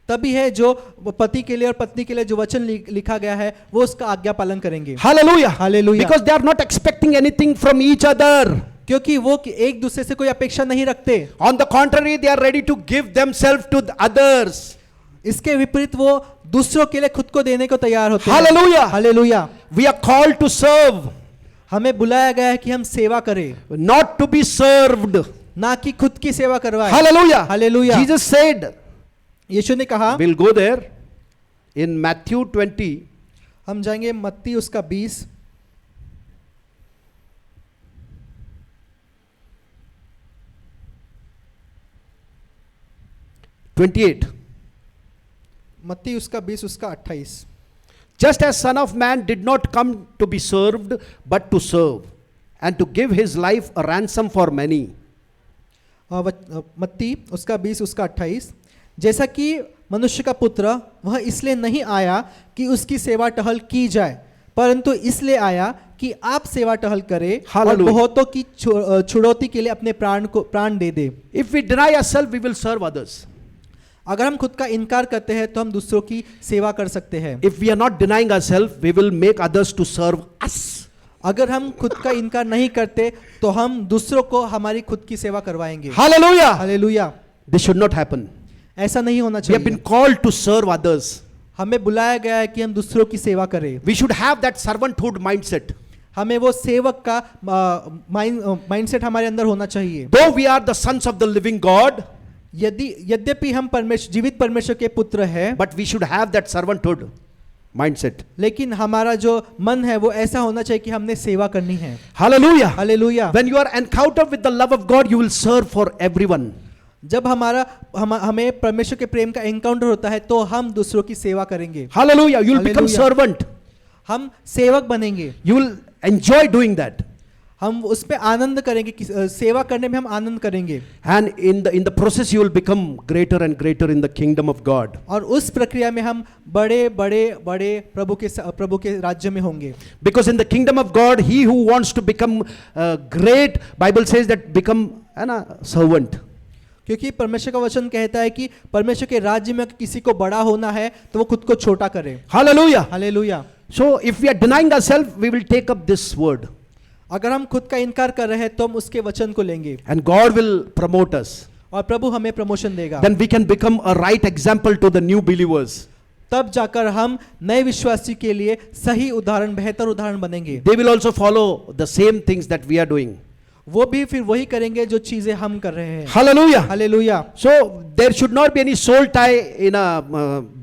तभी है जो पति के लिए और पत्नी के लिए जो वचन लिखा गया है वो उसका आज्ञा पालन करेंगे. Hallelujah. Hallelujah. Because they are not expecting anything from each other. क्योंकि वो एक दूसरे से कोई अपेक्षा नहीं रखते. On the contrary, they are ready to give themselves to the others. इसके विपरीत वो दूसरों के लिए खुद को देने को तैयार होते हैं. Hallelujah. Hallelujah. We are called to serve, हमें बुलाया गया है कि हम सेवा करें, not to be served. ना कि खुद की सेवा करवाएं. Hallelujah. Hallelujah. Jesus said, यीशु ने कहा, we'll go there in Matthew 20. हम जाएंगे मत्ती उसका 20 28. मत्ती उसका 20 उसका 28. Just as Son of Man did not come to be served, but to serve, and to give his life a ransom for many. मत्ती उसका 20 उसका 28. जैसा कि मनुष्य का पुत्र वह इसलिए नहीं आया कि उसकी सेवा टहल की जाए, परंतु इसलिए आया कि आप सेवा टहल करें और Hallelujah. बहुतों की छुड़ौती के लिए अपने प्राण दे दे. If we deny ourselves, we will serve others. अगर हम खुद का इनकार करते हैं तो हम दूसरों की सेवा कर सकते हैं. If we are not denying ourselves, we will make others to serve us. अगर हम खुद का इनकार नहीं करते तो हम दूसरों को हमारी खुद की सेवा करवाएंगे. Hallelujah. Hallelujah. This should not happen. ऐसा नहीं होना We have been चाहिए. called to serve others. हमें बुलाया गया है कि हम दूसरों की सेवा करें. We should have that servanthood mindset. हमें वो सेवक का माइंडसेट हमारे अंदर होना चाहिए. Though we are the sons of the living God, यद्यपि हम जीवित परमेश्वर के पुत्र हैं, but we should have that servanthood mindset. लेकिन हमारा जो मन है वो ऐसा होना चाहिए कि हमने सेवा करनी है. Hallelujah. Hallelujah. When you are encountered with the love of God, you will serve for everyone. जब हमें परमेश्वर के प्रेम का एनकाउंटर होता है तो हम दूसरों की सेवा करेंगे. Hallelujah. You will become Hallelujah. servant. हम सेवक बनेंगे. You will enjoy doing that. हम उस पे आनंद करेंगे कि सेवा करने में हम आनंद करेंगे. And in the process, you will become greater and greater in the kingdom of God. और उस प्रक्रिया में हम बड़े प्रभु के राज्य में होंगे. Because in the kingdom of God, he who wants to become great, Bible says that become servant. क्योंकि परमेश्वर का वचन कहता है कि परमेश्वर के राज्य में किसी को बड़ा होना है तो वो खुद को छोटा करे. Hallelujah. Hallelujah. So if we are denying ourselves, we will take up this word. अगर हम खुद का इनकार कर रहे हैं तो हम उसके वचन को लेंगे And God will promote us. और प्रभु हमें प्रमोशन देगा. Then we can become a right example to the new believers. तब जाकर हम नए विश्वासी के लिए सही उदाहरण, बेहतर उदाहरण बनेंगे. They will also follow the same things that we are doing. वो भी फिर वही करेंगे जो चीजें हम कर रहे हैं. Hallelujah. Hallelujah. So there should not be any soul tie in a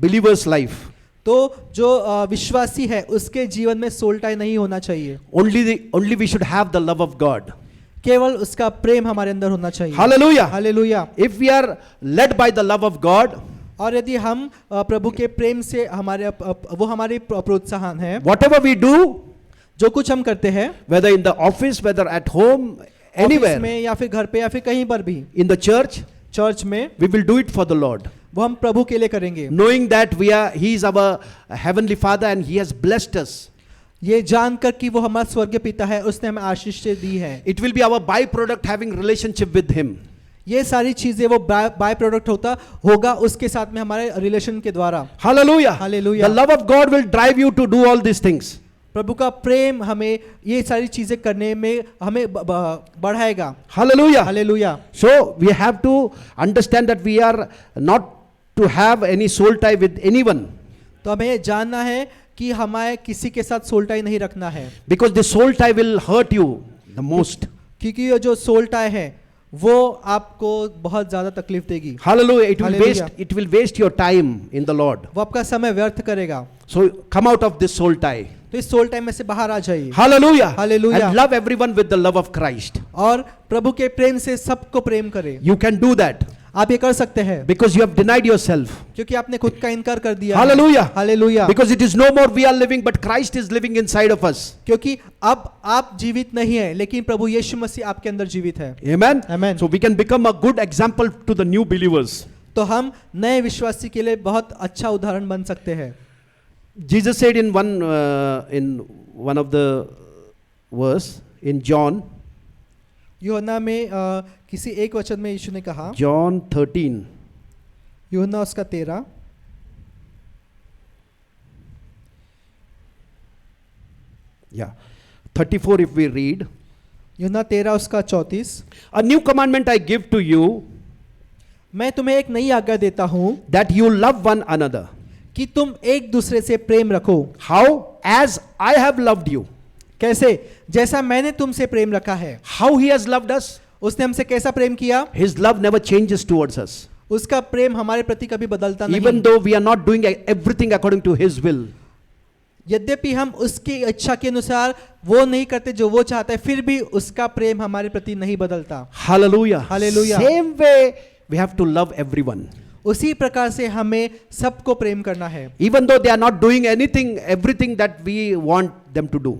believer's life. तो जो विश्वासी है उसके जीवन में सोल टाई नहीं होना चाहिए. Only we should have the love of God. केवल उसका प्रेम हमारे अंदर होना चाहिए. Hallelujah. Hallelujah. If we are led by the love of God, और यदि हम प्रभु के प्रेम से वो हमारे प्रोत्साहन है, whatever we do, जो कुछ हम करते हैं, whether in the office, whether at home, office anywhere, में या फिर घर पे या फिर कहीं पर भी, in the church, चर्च में, we will do it for the Lord. वो हम प्रभु के लिए करेंगे. Knowing that He is our heavenly Father and He has blessed us. ये जानकर कि वो हमारा स्वर्गीय पिता है, उसने हमें आशीष दी है. It will be our byproduct having relationship with Him. ये सारी चीजें वो बाय प्रोडक्ट होगा उसके साथ में हमारे रिलेशन के द्वारा. Hallelujah. Hallelujah. The love of God will drive you to do all these things. प्रभु का प्रेम हमें ये सारी चीजें करने में हमें बढ़ाएगा. Hallelujah. Hallelujah. So we have to understand that we are not to have any soul tie with anyone. तो हमें ये जानना है कि हमारे किसी के साथ सोल टाई नहीं रखना है. Because the soul tie will hurt you the most. क्योंकि ये जो सोल टाई है वो आपको बहुत ज्यादा तकलीफ देगी. Hallelujah. Hallelujah. It will waste your time in the Lord. वो आपका समय व्यर्थ करेगा. So come out of this soul tie. तो इस सोल टाइम में से बाहर आ जाइए. Hallelujah. Hallelujah. And love everyone with the love of Christ. और प्रभु के प्रेम से सबको प्रेम करें. You can do that आप ये कर सकते हैं because you have denied yourself. क्योंकि आपने खुद का इनकार कर दिया. Hallelujah. Hallelujah. Because it is no more we are living, but Christ is living inside of us. क्योंकि अब आप जीवित नहीं है लेकिन प्रभु यीशु मसीह आपके अंदर जीवित है. Amen. Amen. So we can become a good example to the new believers. तो हम नए विश्वासी के लिए बहुत अच्छा उदाहरण बन सकते हैं. Jesus said in one of the verse in John, यूहन्ना में किसी एक वचन में यीशु ने कहा, John 13, यूहन्ना उसका 13, yeah, 34 if we read, यूहन्ना 13 उसका 34, a new commandment I give to you, मैं तुम्हें एक नई आज्ञा देता हूँ that you love one another. कि तुम एक दूसरे से प्रेम रखो। How? As I have loved you. कैसे? जैसा मैंने तुमसे प्रेम रखा है। How he has loved us? उसने हमसे कैसा प्रेम किया? His love never changes towards us. उसका प्रेम हमारे प्रति कभी बदलता नहीं। Even though we are not doing everything according to his will. यद्यपि हम उसकी इच्छा के अनुसार वो नहीं करते जो वो चाहता है, फिर भी उसका प्रेम हमारे प्रति नहीं बदलता। Hallelujah. Hallelujah. Same way we have to love everyone. उसी प्रकार से हमें सबको प्रेम करना है। Even though they are not doing everything that we want them to do.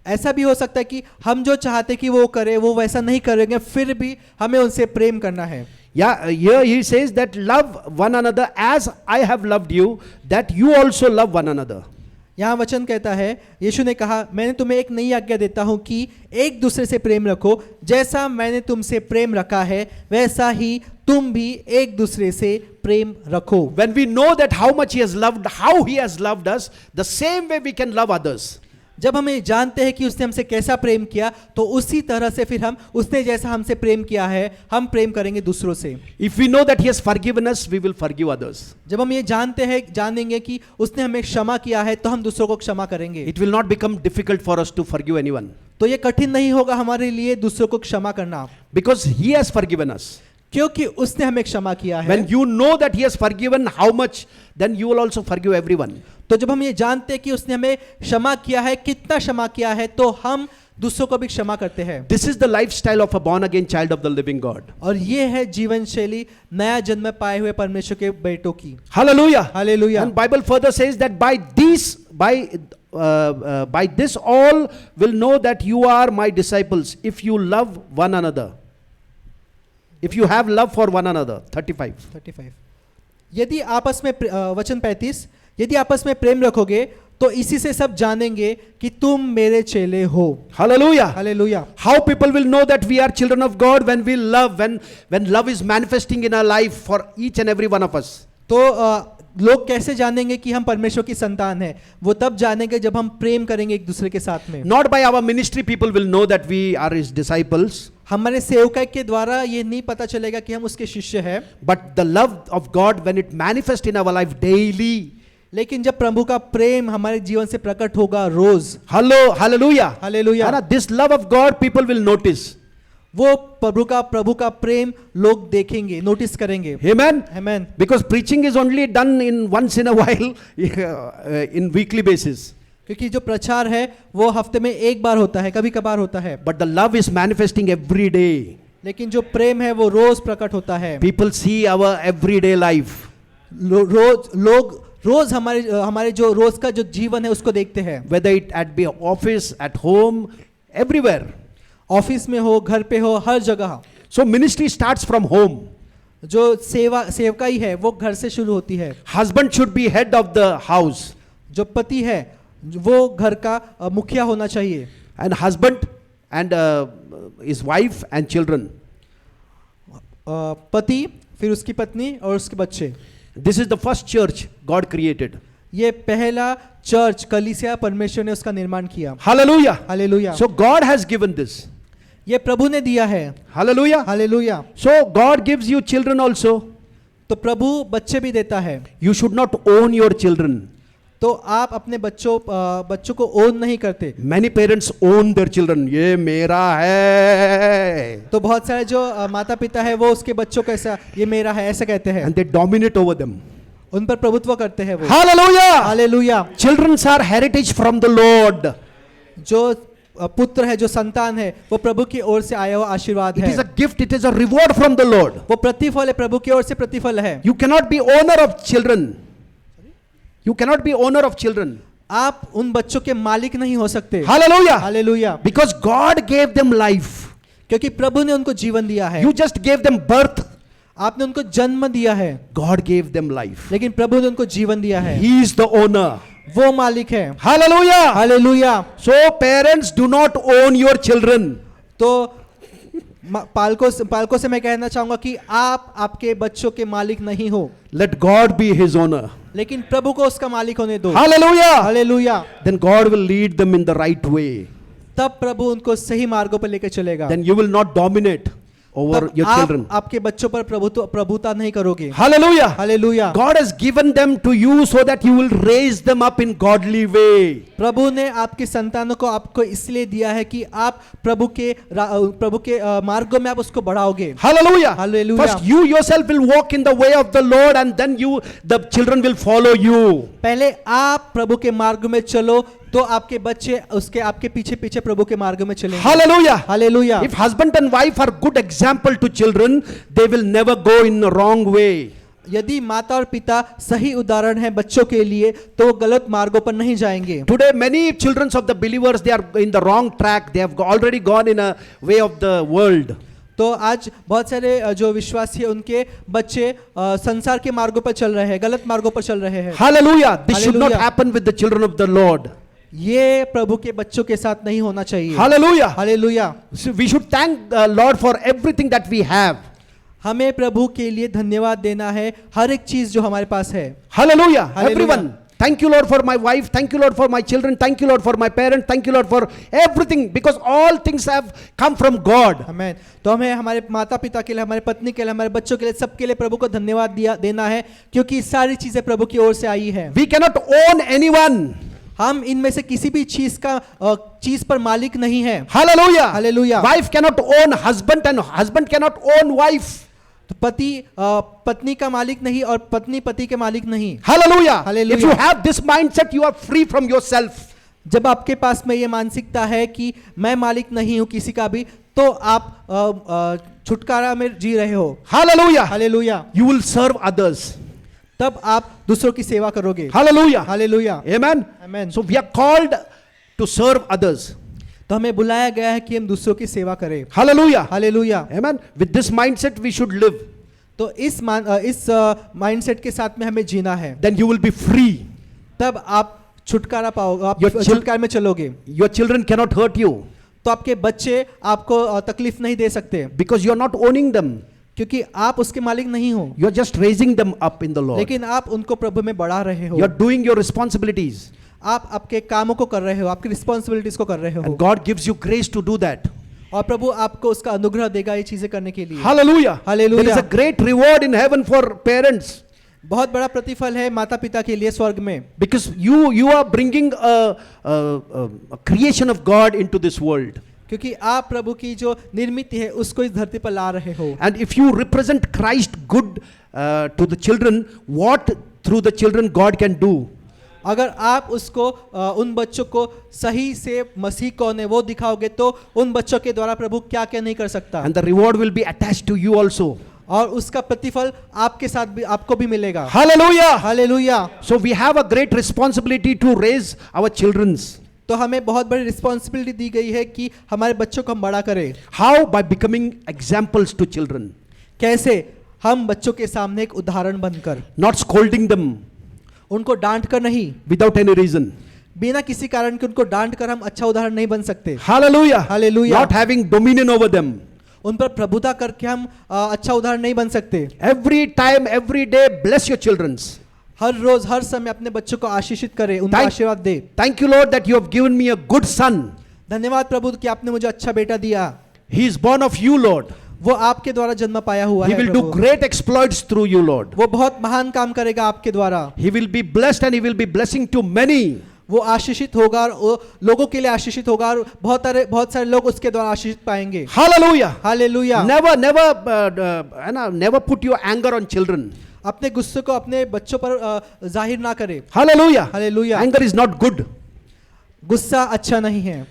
ऐसा भी हो सकता है कि हम जो चाहते कि वो करे वो वैसा नहीं करेंगे, फिर भी हमें उनसे प्रेम करना है। Yeah, here he says that love one another as I have loved you, that you also love one another. यहाँ वचन कहता है, यीशु ने कहा, मैंने तुम्हें एक नई आज्ञा देता हूँ कि एक दूसरे से प्रेम रखो, जैसा मैंने तुमसे प्रेम रखा है वैसा ही तुम भी एक दूसरे से प्रेम रखो। When we know that how much he has loved, how he has loved us, the same way we can love others. जब हमें जानते हैं कि उसने हमसे कैसा प्रेम किया, तो उसी तरह से फिर हम उसने जैसा हमसे प्रेम किया है हम प्रेम करेंगे दूसरों से। If we know that he has forgiven us, we will forgive others. जब हम ये जानेंगे कि उसने हमें क्षमा किया है तो हम दूसरों को क्षमा करेंगे। It will not become difficult for us to forgive anyone. तो ये कठिन नहीं होगा हमारे लिए दूसरों को क्षमा करना, Because he has forgiven us. क्योंकि उसने हमें क्षमा किया है। When you know that he has forgiven how much, then you will also forgive everyone. तो जब हम ये जानते हैं कि उसने हमें क्षमा किया है, कितना क्षमा किया है, तो हम दूसरों को भी क्षमा करते हैं। This is the lifestyle of a born again child of the living God. और ये है जीवन शैली नया जन्म पाए हुए परमेश्वर के बेटों की। Hallelujah. Hallelujah. And Bible further says that by this all will know that you are my disciples if you love one another. If you have love for one another. 35. यदि आपस में वचन 35, यदि आपस में प्रेम रखोगे तो इसी से सब जानेंगे कि तुम मेरे चेले हो। Hallelujah. Hallelujah. How people will know that we are children of God when we love, when love is manifesting in our life for each and every one of us. तो लोग कैसे जानेंगे कि हम परमेश्वर की संतान हैं? वो तब जानेंगे जब हम प्रेम करेंगे एक दूसरे के साथ में। Not by our ministry people will know that we are his disciples. हमारे सेवकाई के द्वारा ये नहीं पता चलेगा कि हम उसके शिष्य हैं, But the love of God when it manifests in our life daily. लेकिन जब प्रभु का प्रेम हमारे जीवन से प्रकट होगा रोज। Hallelujah. Hallelujah. And this love of God people will notice. वो प्रभु का प्रेम लोग देखेंगे, नोटिस करेंगे। Amen. Amen. Because preaching is only done in once in a while in weekly basis. क्योंकि जो प्रचार है वो हफ्ते में एक बार होता है, कभी कभार होता है, But the love is manifesting every day. लेकिन जो प्रेम है वो रोज प्रकट होता है। People see our everyday life. लोग रोज हमारे जो रोज का जो जीवन है उसको देखते हैं। Whether it at be office, at home, everywhere. Office में हो, घर पे हो, हर जगह। So ministry starts from home. जो सेवकाई है वो घर से शुरू होती है। Husband should be head of the house. जो पति है वो घर का मुखिया होना चाहिए। And husband and his wife and children. पति, फिर उसकी पत्नी और उसके बच्चे। This is the first church God created. ये पहला चर्च कलीसिया परमेश्वर ने उसका निर्माण किया। Hallelujah. Hallelujah. So God has given this. ये प्रभु ने दिया है। Hallelujah. Hallelujah. So God gives you children also. तो प्रभु बच्चे भी देता है। You should not own your children. तो आप अपने बच्चों को ओन नहीं करते। Many parents own their children. ये मेरा है. तो बहुत सारे जो माता पिता है वो उसके बच्चों को ऐसा ये मेरा है ऐसा कहते हैं, And they dominate over them. उन पर प्रभुत्व करते हैं वो। Hallelujah. Hallelujah. Children are heritage from the Lord. जो पुत्र है, जो संतान है, वो प्रभु की ओर से आया हुआ आशीर्वाद It है। is a gift. It is a reward from the Lord. वो प्रतिफल है, प्रभु की ओर से प्रतिफल है। You cannot be owner of children. You cannot be owner of children. आप उन बच्चों के मालिक नहीं हो सकते। Hallelujah. Hallelujah. Because God gave them life. क्योंकि प्रभु ने उनको जीवन दिया है। You just gave them birth. आपने उनको जन्म दिया है, God gave them life. लेकिन प्रभु ने उनको जीवन दिया है। He is the owner. वो मालिक है। Hallelujah. Hallelujah. So parents, do not own your children. तो पालकों से मैं कहना चाहूंगा कि आप आपके बच्चों के मालिक नहीं हो, Let God be his owner. लेकिन प्रभु को उसका मालिक होने दो। Hallelujah. Hallelujah. Then God will lead them in the right way. तब प्रभु उनको सही मार्गों पर लेकर चलेगा। Then you will not dominate over तब your children. आप आपके बच्चों पर प्रभुता नहीं करोगे। Hallelujah. Hallelujah. God has given them to you so that you will raise them up in godly way. प्रभु ने आपके संतानों को आपको इसलिए दिया है कि आप प्रभु के मार्गों में आप उसको बढ़ाओगे। Hallelujah. Hallelujah. First you yourself will walk in the way of the Lord, and then the children will follow you. पहले आप प्रभु के मार्ग में चलो, तो आपके बच्चे आपके पीछे पीछे प्रभु के मार्ग में चलेंगे। Hallelujah. Hallelujah. If husband and wife are good example to children, they will never go in the wrong way. यदि माता और पिता सही उदाहरण है बच्चों के लिए, तो वो गलत मार्गों पर नहीं जाएंगे। Today many children of the believers, they are in the wrong track. They have already gone in a way of the world. तो आज बहुत सारे जो विश्वासी है उनके बच्चे संसार के मार्गों पर चल रहे हैं, गलत मार्गों पर चल रहे हैं। Hallelujah. This should not Hallelujah. happen with the children of the Lord. ये प्रभु के बच्चों के साथ नहीं होना चाहिए। Hallelujah. Hallelujah. So we should thank the Lord for everything that we have. हमें प्रभु के लिए धन्यवाद देना है हर एक चीज जो हमारे पास है। Hallelujah. Hallelujah. Everyone. Thank you, Lord, for my wife. Thank you, Lord, for my children. Thank you, Lord, for my parents. Thank you, Lord, for everything, because all things have come from God. आमेन। तो हमें हमारे माता पिता के लिए, हमारे पत्नी के लिए, हमारे बच्चों के लिए, सबके लिए प्रभु को धन्यवाद देना है, क्योंकि सारी चीजें प्रभु की ओर से आई है। We cannot own anyone. हम इनमें से किसी भी चीज पर मालिक नहीं है। Hallelujah. Hallelujah. Wife cannot own husband, and husband cannot own wife. तो पत्नी का मालिक नहीं और पत्नी पति के मालिक नहीं। Hallelujah. Hallelujah. If you have this mindset, you are free from yourself. जब आपके पास में ये मानसिकता है कि मैं मालिक नहीं हूँ किसी का भी, तो आप छुटकारा में जी रहे हो। Hallelujah. Hallelujah. You will serve others. तब आप दूसरों की सेवा करोगे। Hallelujah. Hallelujah. Amen. Amen. So we are called to serve others. तो हमें बुलाया गया है कि हम दूसरों की सेवा करें। Hallelujah. Hallelujah. Amen. With this mindset we should live. तो इस माइंडसेट के साथ में हमें जीना है। Then you will be free. तब आप छुटकारा पाओगे, आप Your छुटकारे में चलोगे। Your children cannot hurt you तो आपके बच्चे आपको तकलीफ नहीं दे सकते, because you are not owning them. क्योंकि आप उसके मालिक नहीं हो, You are just raising them up in the Lord. लेकिन आप उनको प्रभु में बढ़ा रहे हो। You are doing your responsibilities, आप आपके कामों को कर रहे हो, आपकी रिस्पॉन्सिबिलिटीज को कर रहे हो, and God gives you grace to do that. और प्रभु आपको उसका अनुग्रह देगा ये चीजें करने के लिए। Hallelujah. Hallelujah. There is a great reward in heaven for parents, बहुत बड़ा प्रतिफल है माता पिता के लिए स्वर्ग में, because you are bringing a creation of God into this world. क्योंकि आप प्रभु की जो निर्मित है उसको इस धरती पर ला रहे हो। And if you represent Christ good to the children, what through the children God can do? अगर आप उसको उन बच्चों को सही से मसीह कौन है वो दिखाओगे, तो उन बच्चों के द्वारा प्रभु क्या क्या नहीं कर सकता, And the reward will be attached to you also. और उसका प्रतिफल आपके साथ भी, आपको भी मिलेगा। Hallelujah. Hallelujah. So we have a great responsibility to raise our children's. तो हमें बहुत बड़ी रिस्पॉन्सिबिलिटी दी गई है कि हमारे बच्चों को हम बड़ा करें। How? By becoming examples to children. कैसे? हम बच्चों के सामने एक उदाहरण बनकर, Not scolding them उनको डांट कर नहीं, without any reason. बिना किसी कारण के उनको डांट कर हम अच्छा उदाहरण नहीं बन सकते। Hallelujah. Hallelujah. Not having dominion over them. उन पर प्रभुता करके हम अच्छा उदाहरण नहीं बन सकते। Every time, every day, bless your children's. हर रोज हर समय अपने बच्चों को आशीषित करे, उनको आशीर्वाद दे। Thank you, Lord, that you have given me a good son. धन्यवाद प्रभु कि आपने मुझे अच्छा बेटा दिया। He is born of you, Lord. वो आपके द्वारा जन्म पाया हुआ He है will do Prabhu. great exploits through you, Lord. वो बहुत महान काम करेगा आपके द्वारा। He will be blessed and he will be blessing to many. वो आशीषित होगा और वो लोगों के लिए आशीषित होगा, और बहुत सारे लोग उसके द्वारा आशीषित पाएंगे। Hallelujah. Hallelujah. Never put your anger on children. अपने गुस्से को अपने बच्चों पर जाहिर ना करे। Hallelujah. Hallelujah. Anger is not good. गुस्सा अच्छा नहीं है।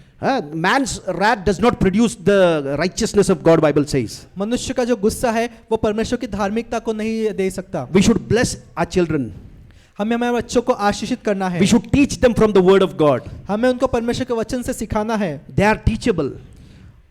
Man's wrath does not produce the righteousness of God, Bible says. मनुष्य का जो गुस्सा है वो परमेश्वर की धार्मिकता को नहीं दे सकता। We should bless our children. हमें हमारे बच्चों को आशीषित करना है। We should teach them from the word of God. हमें उनको परमेश्वर के वचन से सिखाना है। They are teachable.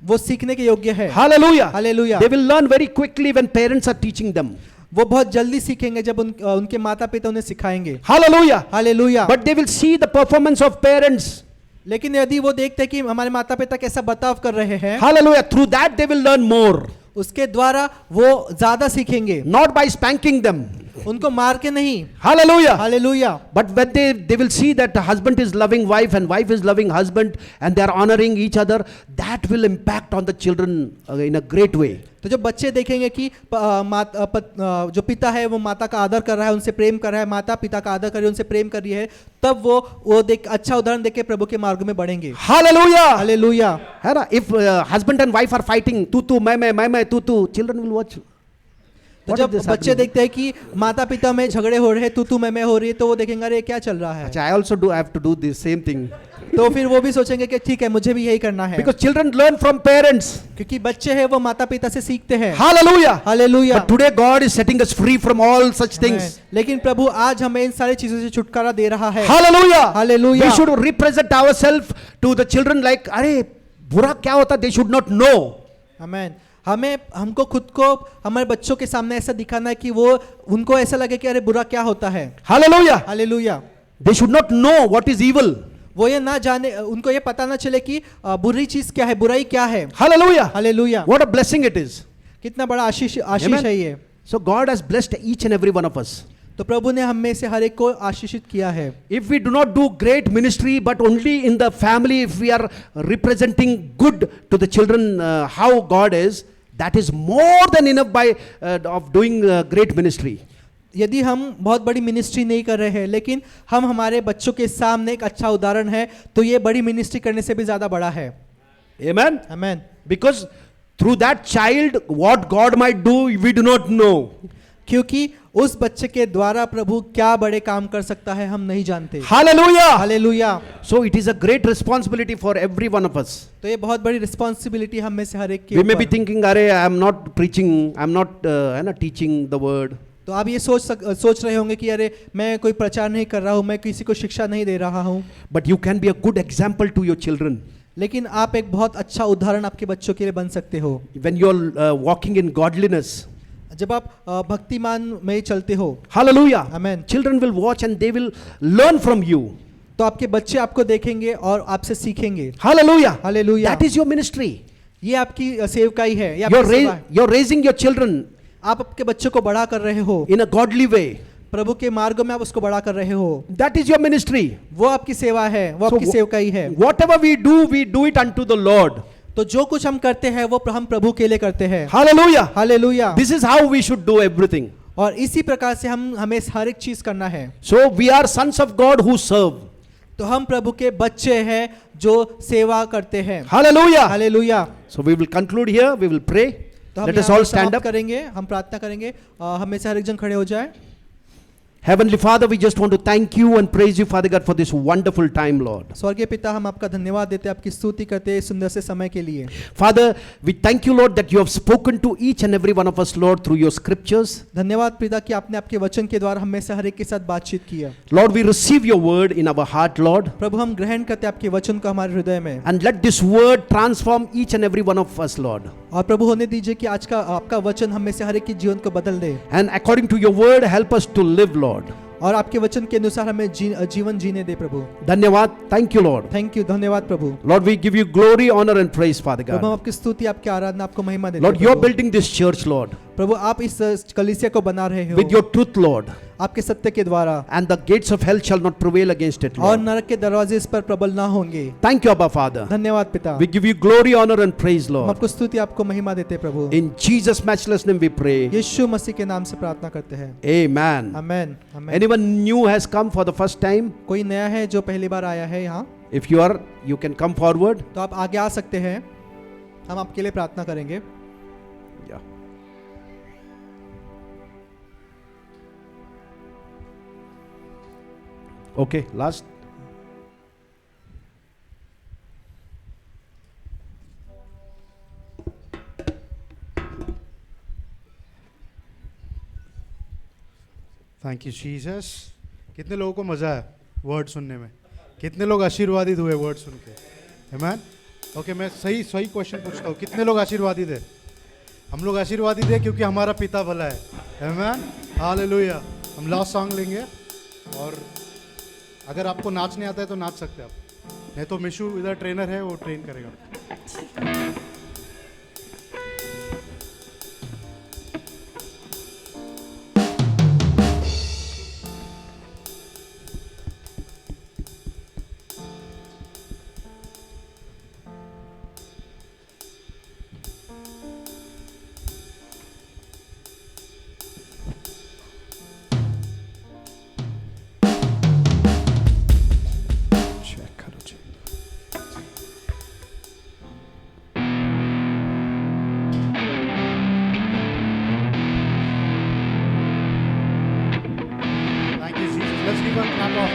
वो सीखने के योग्य है। Hallelujah. Hallelujah. They will learn very quickly when parents are teaching them. वो बहुत जल्दी सीखेंगे जब उनके माता पिता उन्हें सिखाएंगे। Hallelujah. Hallelujah. But they will see the performance of parents. लेकिन यदि वो देखते हैं कि हमारे माता पिता कैसा बर्ताव कर रहे हैं, Hallelujah. Through that they will learn more. उसके द्वारा वो ज्यादा सीखेंगे, Not by spanking them. उनको मार के नहीं। Hallelujah. Hallelujah. But when they will see that the husband is loving wife and wife is loving husband and they are honoring each other, that will impact on the children in a great way. तो जब बच्चे देखेंगे कि जो पिता है वो माता का आदर कर रहा है, उनसे प्रेम कर रहा है, माता पिता का आदर कर रही है, उनसे प्रेम कर रही है, तब वो देख अच्छा उदाहरण देके प्रभु के मार्ग में बढ़ेंगे। Hallelujah. हालेलुया। है ना? If husband and wife are fighting, tu मैं tu, children will watch. तो What जब is this बच्चे happening? देखते हैं कि माता पिता में झगड़े हो रहे हैं, तू मैं हो रही है, तो वो देखेंगे अरे क्या चल रहा है। अच्छा, I have to do the same thing. तो फिर वो भी सोचेंगे कि ठीक है मुझे भी यही करना है, Because children learn from parents. क्योंकि बच्चे हैं वो माता पिता से सीखते हैं। Hallelujah. Hallelujah. But today God is setting us free from all such things. लेकिन प्रभु आज हमें इन सारी चीजों से छुटकारा दे रहा है। Hallelujah. Hallelujah. We should represent ourselves to the children like, अरे बुरा क्या होता? They should not know. आमेन। हमको खुद को हमारे बच्चों के सामने ऐसा दिखाना है कि वो उनको ऐसा लगे कि अरे बुरा क्या होता है। Hallelujah. Hallelujah. They should not know what is evil. वो ये ना जाने, उनको ये पता ना चले कि बुरी चीज क्या है, बुराई क्या है। Hallelujah. Hallelujah. What a blessing it is. कितना बड़ा आशीष Amen. है ये। So God has blessed each and every one of us. तो प्रभु ने हम में से हर एक को आशीषित किया है। If we do not do great ministry, but only in the family, if we are representing good to the children, how God is, that is more than enough of doing great ministry. यदि हम बहुत बड़ी ministry नहीं कर रहे हैं, लेकिन हम हमारे बच्चों के सामने एक अच्छा उदाहरण है, तो ये बड़ी मिनिस्ट्री करने से भी ज्यादा बड़ा है। Amen. Amen. Because through that child, what God might do, we do not know. क्योंकि उस बच्चे के द्वारा प्रभु क्या बड़े काम कर सकता है हम नहीं जानते। Hallelujah. Hallelujah. So it is a great responsibility for every one of us. तो ये बहुत बड़ी रिस्पॉन्सिबिलिटी हम में से हर एक के We may be ऊपर। thinking, "Arey, I am not preaching, I am not teaching the word." तो आप ये सोच रहे होंगे कि अरे मैं कोई प्रचार नहीं कर रहा हूँ, मैं किसी को शिक्षा नहीं दे रहा हूँ। But you can be a good example to your children. लेकिन आप एक बहुत अच्छा उदाहरण आपके बच्चों के लिए बन सकते हो। When you are walking in godliness. जब आप भक्तिमान में चलते हो। Hallelujah. Amen. Children will watch and they will learn from you. तो आपके बच्चे आपको देखेंगे और आपसे सीखेंगे। Hallelujah. Hallelujah. That is your ministry. ये आपकी सेवकाई है, ये आपकी सेवा है। You're raising your children आप आपके बच्चों को बड़ा कर रहे हो in a godly way. प्रभु के मार्ग में, आप उसको बड़ा कर रहे हो। That is your ministry. वो आपकी सेवा है, वो आपकी सेवकाई है। Whatever we do it unto the Lord. तो जो कुछ हम करते हैं वो हम प्रभु के लिए करते हैं। Hallelujah. Hallelujah. This is how we should do everything. और इसी प्रकार से हमें हर एक चीज करना है। So we are sons of God who serve. तो हम प्रभु के बच्चे हैं जो सेवा करते हैं। Hallelujah. Hallelujah. So we will conclude here. We will pray. तो हम Let us यहाँ all पर stand समाप्त up. करेंगे, हम प्रार्थना करेंगे। हम में से हर एक जन खड़े हो जाए। Heavenly Father, we just want to thank you and praise you, Father God, for this wonderful time, Lord. स्वर्गीय पिता, हम आपका धन्यवाद देते हैं आपकी स्तुति करते हैं सुंदर से समय के लिए। Father, we thank you, Lord, that you have spoken to each and every one of us, Lord, through your scriptures. धन्यवाद पिता कि आपने आपके वचन के द्वारा हम में से हर एक के साथ बातचीत किया। Lord, we receive your word in our heart, Lord. प्रभु हम ग्रहण करते हैं आपके वचन को हमारे हृदय में। And let this word transform each and every one of us, Lord. और प्रभु होने दीजिए कि आज का आपका वचन हम में से हर एक के जीवन को बदल दे। And according to your word, help us to live, Lord. और आपके वचन के अनुसार हमें जीवन जीने दे प्रभु। Dhanyavad. Thank you, Lord. Thank you, धन्यवाद प्रभु। Lord, we give you glory, honor, and praise, Father प्रभु हम God. आपकी स्तुति, आपकी आराधना, आपको महिमा देते Lord, हैं you are Prabhu. building this church, Lord, प्रभु आप इस कलीसिया को बना रहे हो with your truth, Lord. आपके सत्य के द्वारा, And the gates of hell shall not prevail against it, और Lord. नरक के दरवाजे इस पर प्रबल ना होंगे। Thank you, Abba Father. धन्यवाद पिता। We give you glory, honor, and praise, हम Lord. आपको स्तुति, आपको महिमा देते हैं प्रभु। In Jesus' matchless name we pray. यीशु मसीह के नाम से प्रार्थना करते हैं। Amen. Amen. Amen. Anyone new has come for the first time? कोई नया है जो पहली बार आया है यहाँ, If you are, you can come forward. तो आप आगे आ सकते हैं, हम आपके लिए प्रार्थना करेंगे। Yeah. Okay, last. Thank you Jesus. कितने लोगों को मज़ा है वर्ड सुनने में? कितने लोग आशीर्वादित हुए वर्ड सुन के? आमेन। ओके, मैं सही सही क्वेश्चन पूछता हूँ, कितने लोग आशीर्वादित है? हम लोग आशीर्वादित है क्योंकि हमारा पिता भला है। आमीन, हालेलुया। हम लास्ट सॉन्ग लेंगे और अगर आपको नाचने आता है तो नाच सकते हैं आप, नहीं तो मिशु इधर ट्रेनर है, वो ट्रेन करेगा। Thank you, Jesus. Let's give a clap of.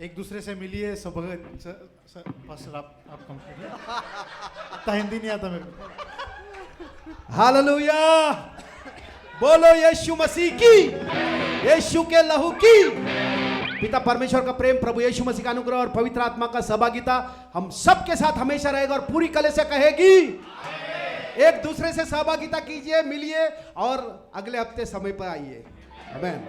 एक दूसरे से मिलिए सब। पास्टर आप कम करिए, इतना हिंदी नहीं आता मेरे को। हालेलुया, बोलो यीशु मसीह की, यीशु के लहू की। पिता परमेश्वर का प्रेम, प्रभु यीशु मसीह का अनुग्रह और पवित्र आत्मा का सहभागिता हम सबके साथ हमेशा रहेगा और पूरी कलीसिया कहेगी एक दूसरे से सहभागिता कीजिए, मिलिए और अगले हफ्ते समय पर आइए। आमीन।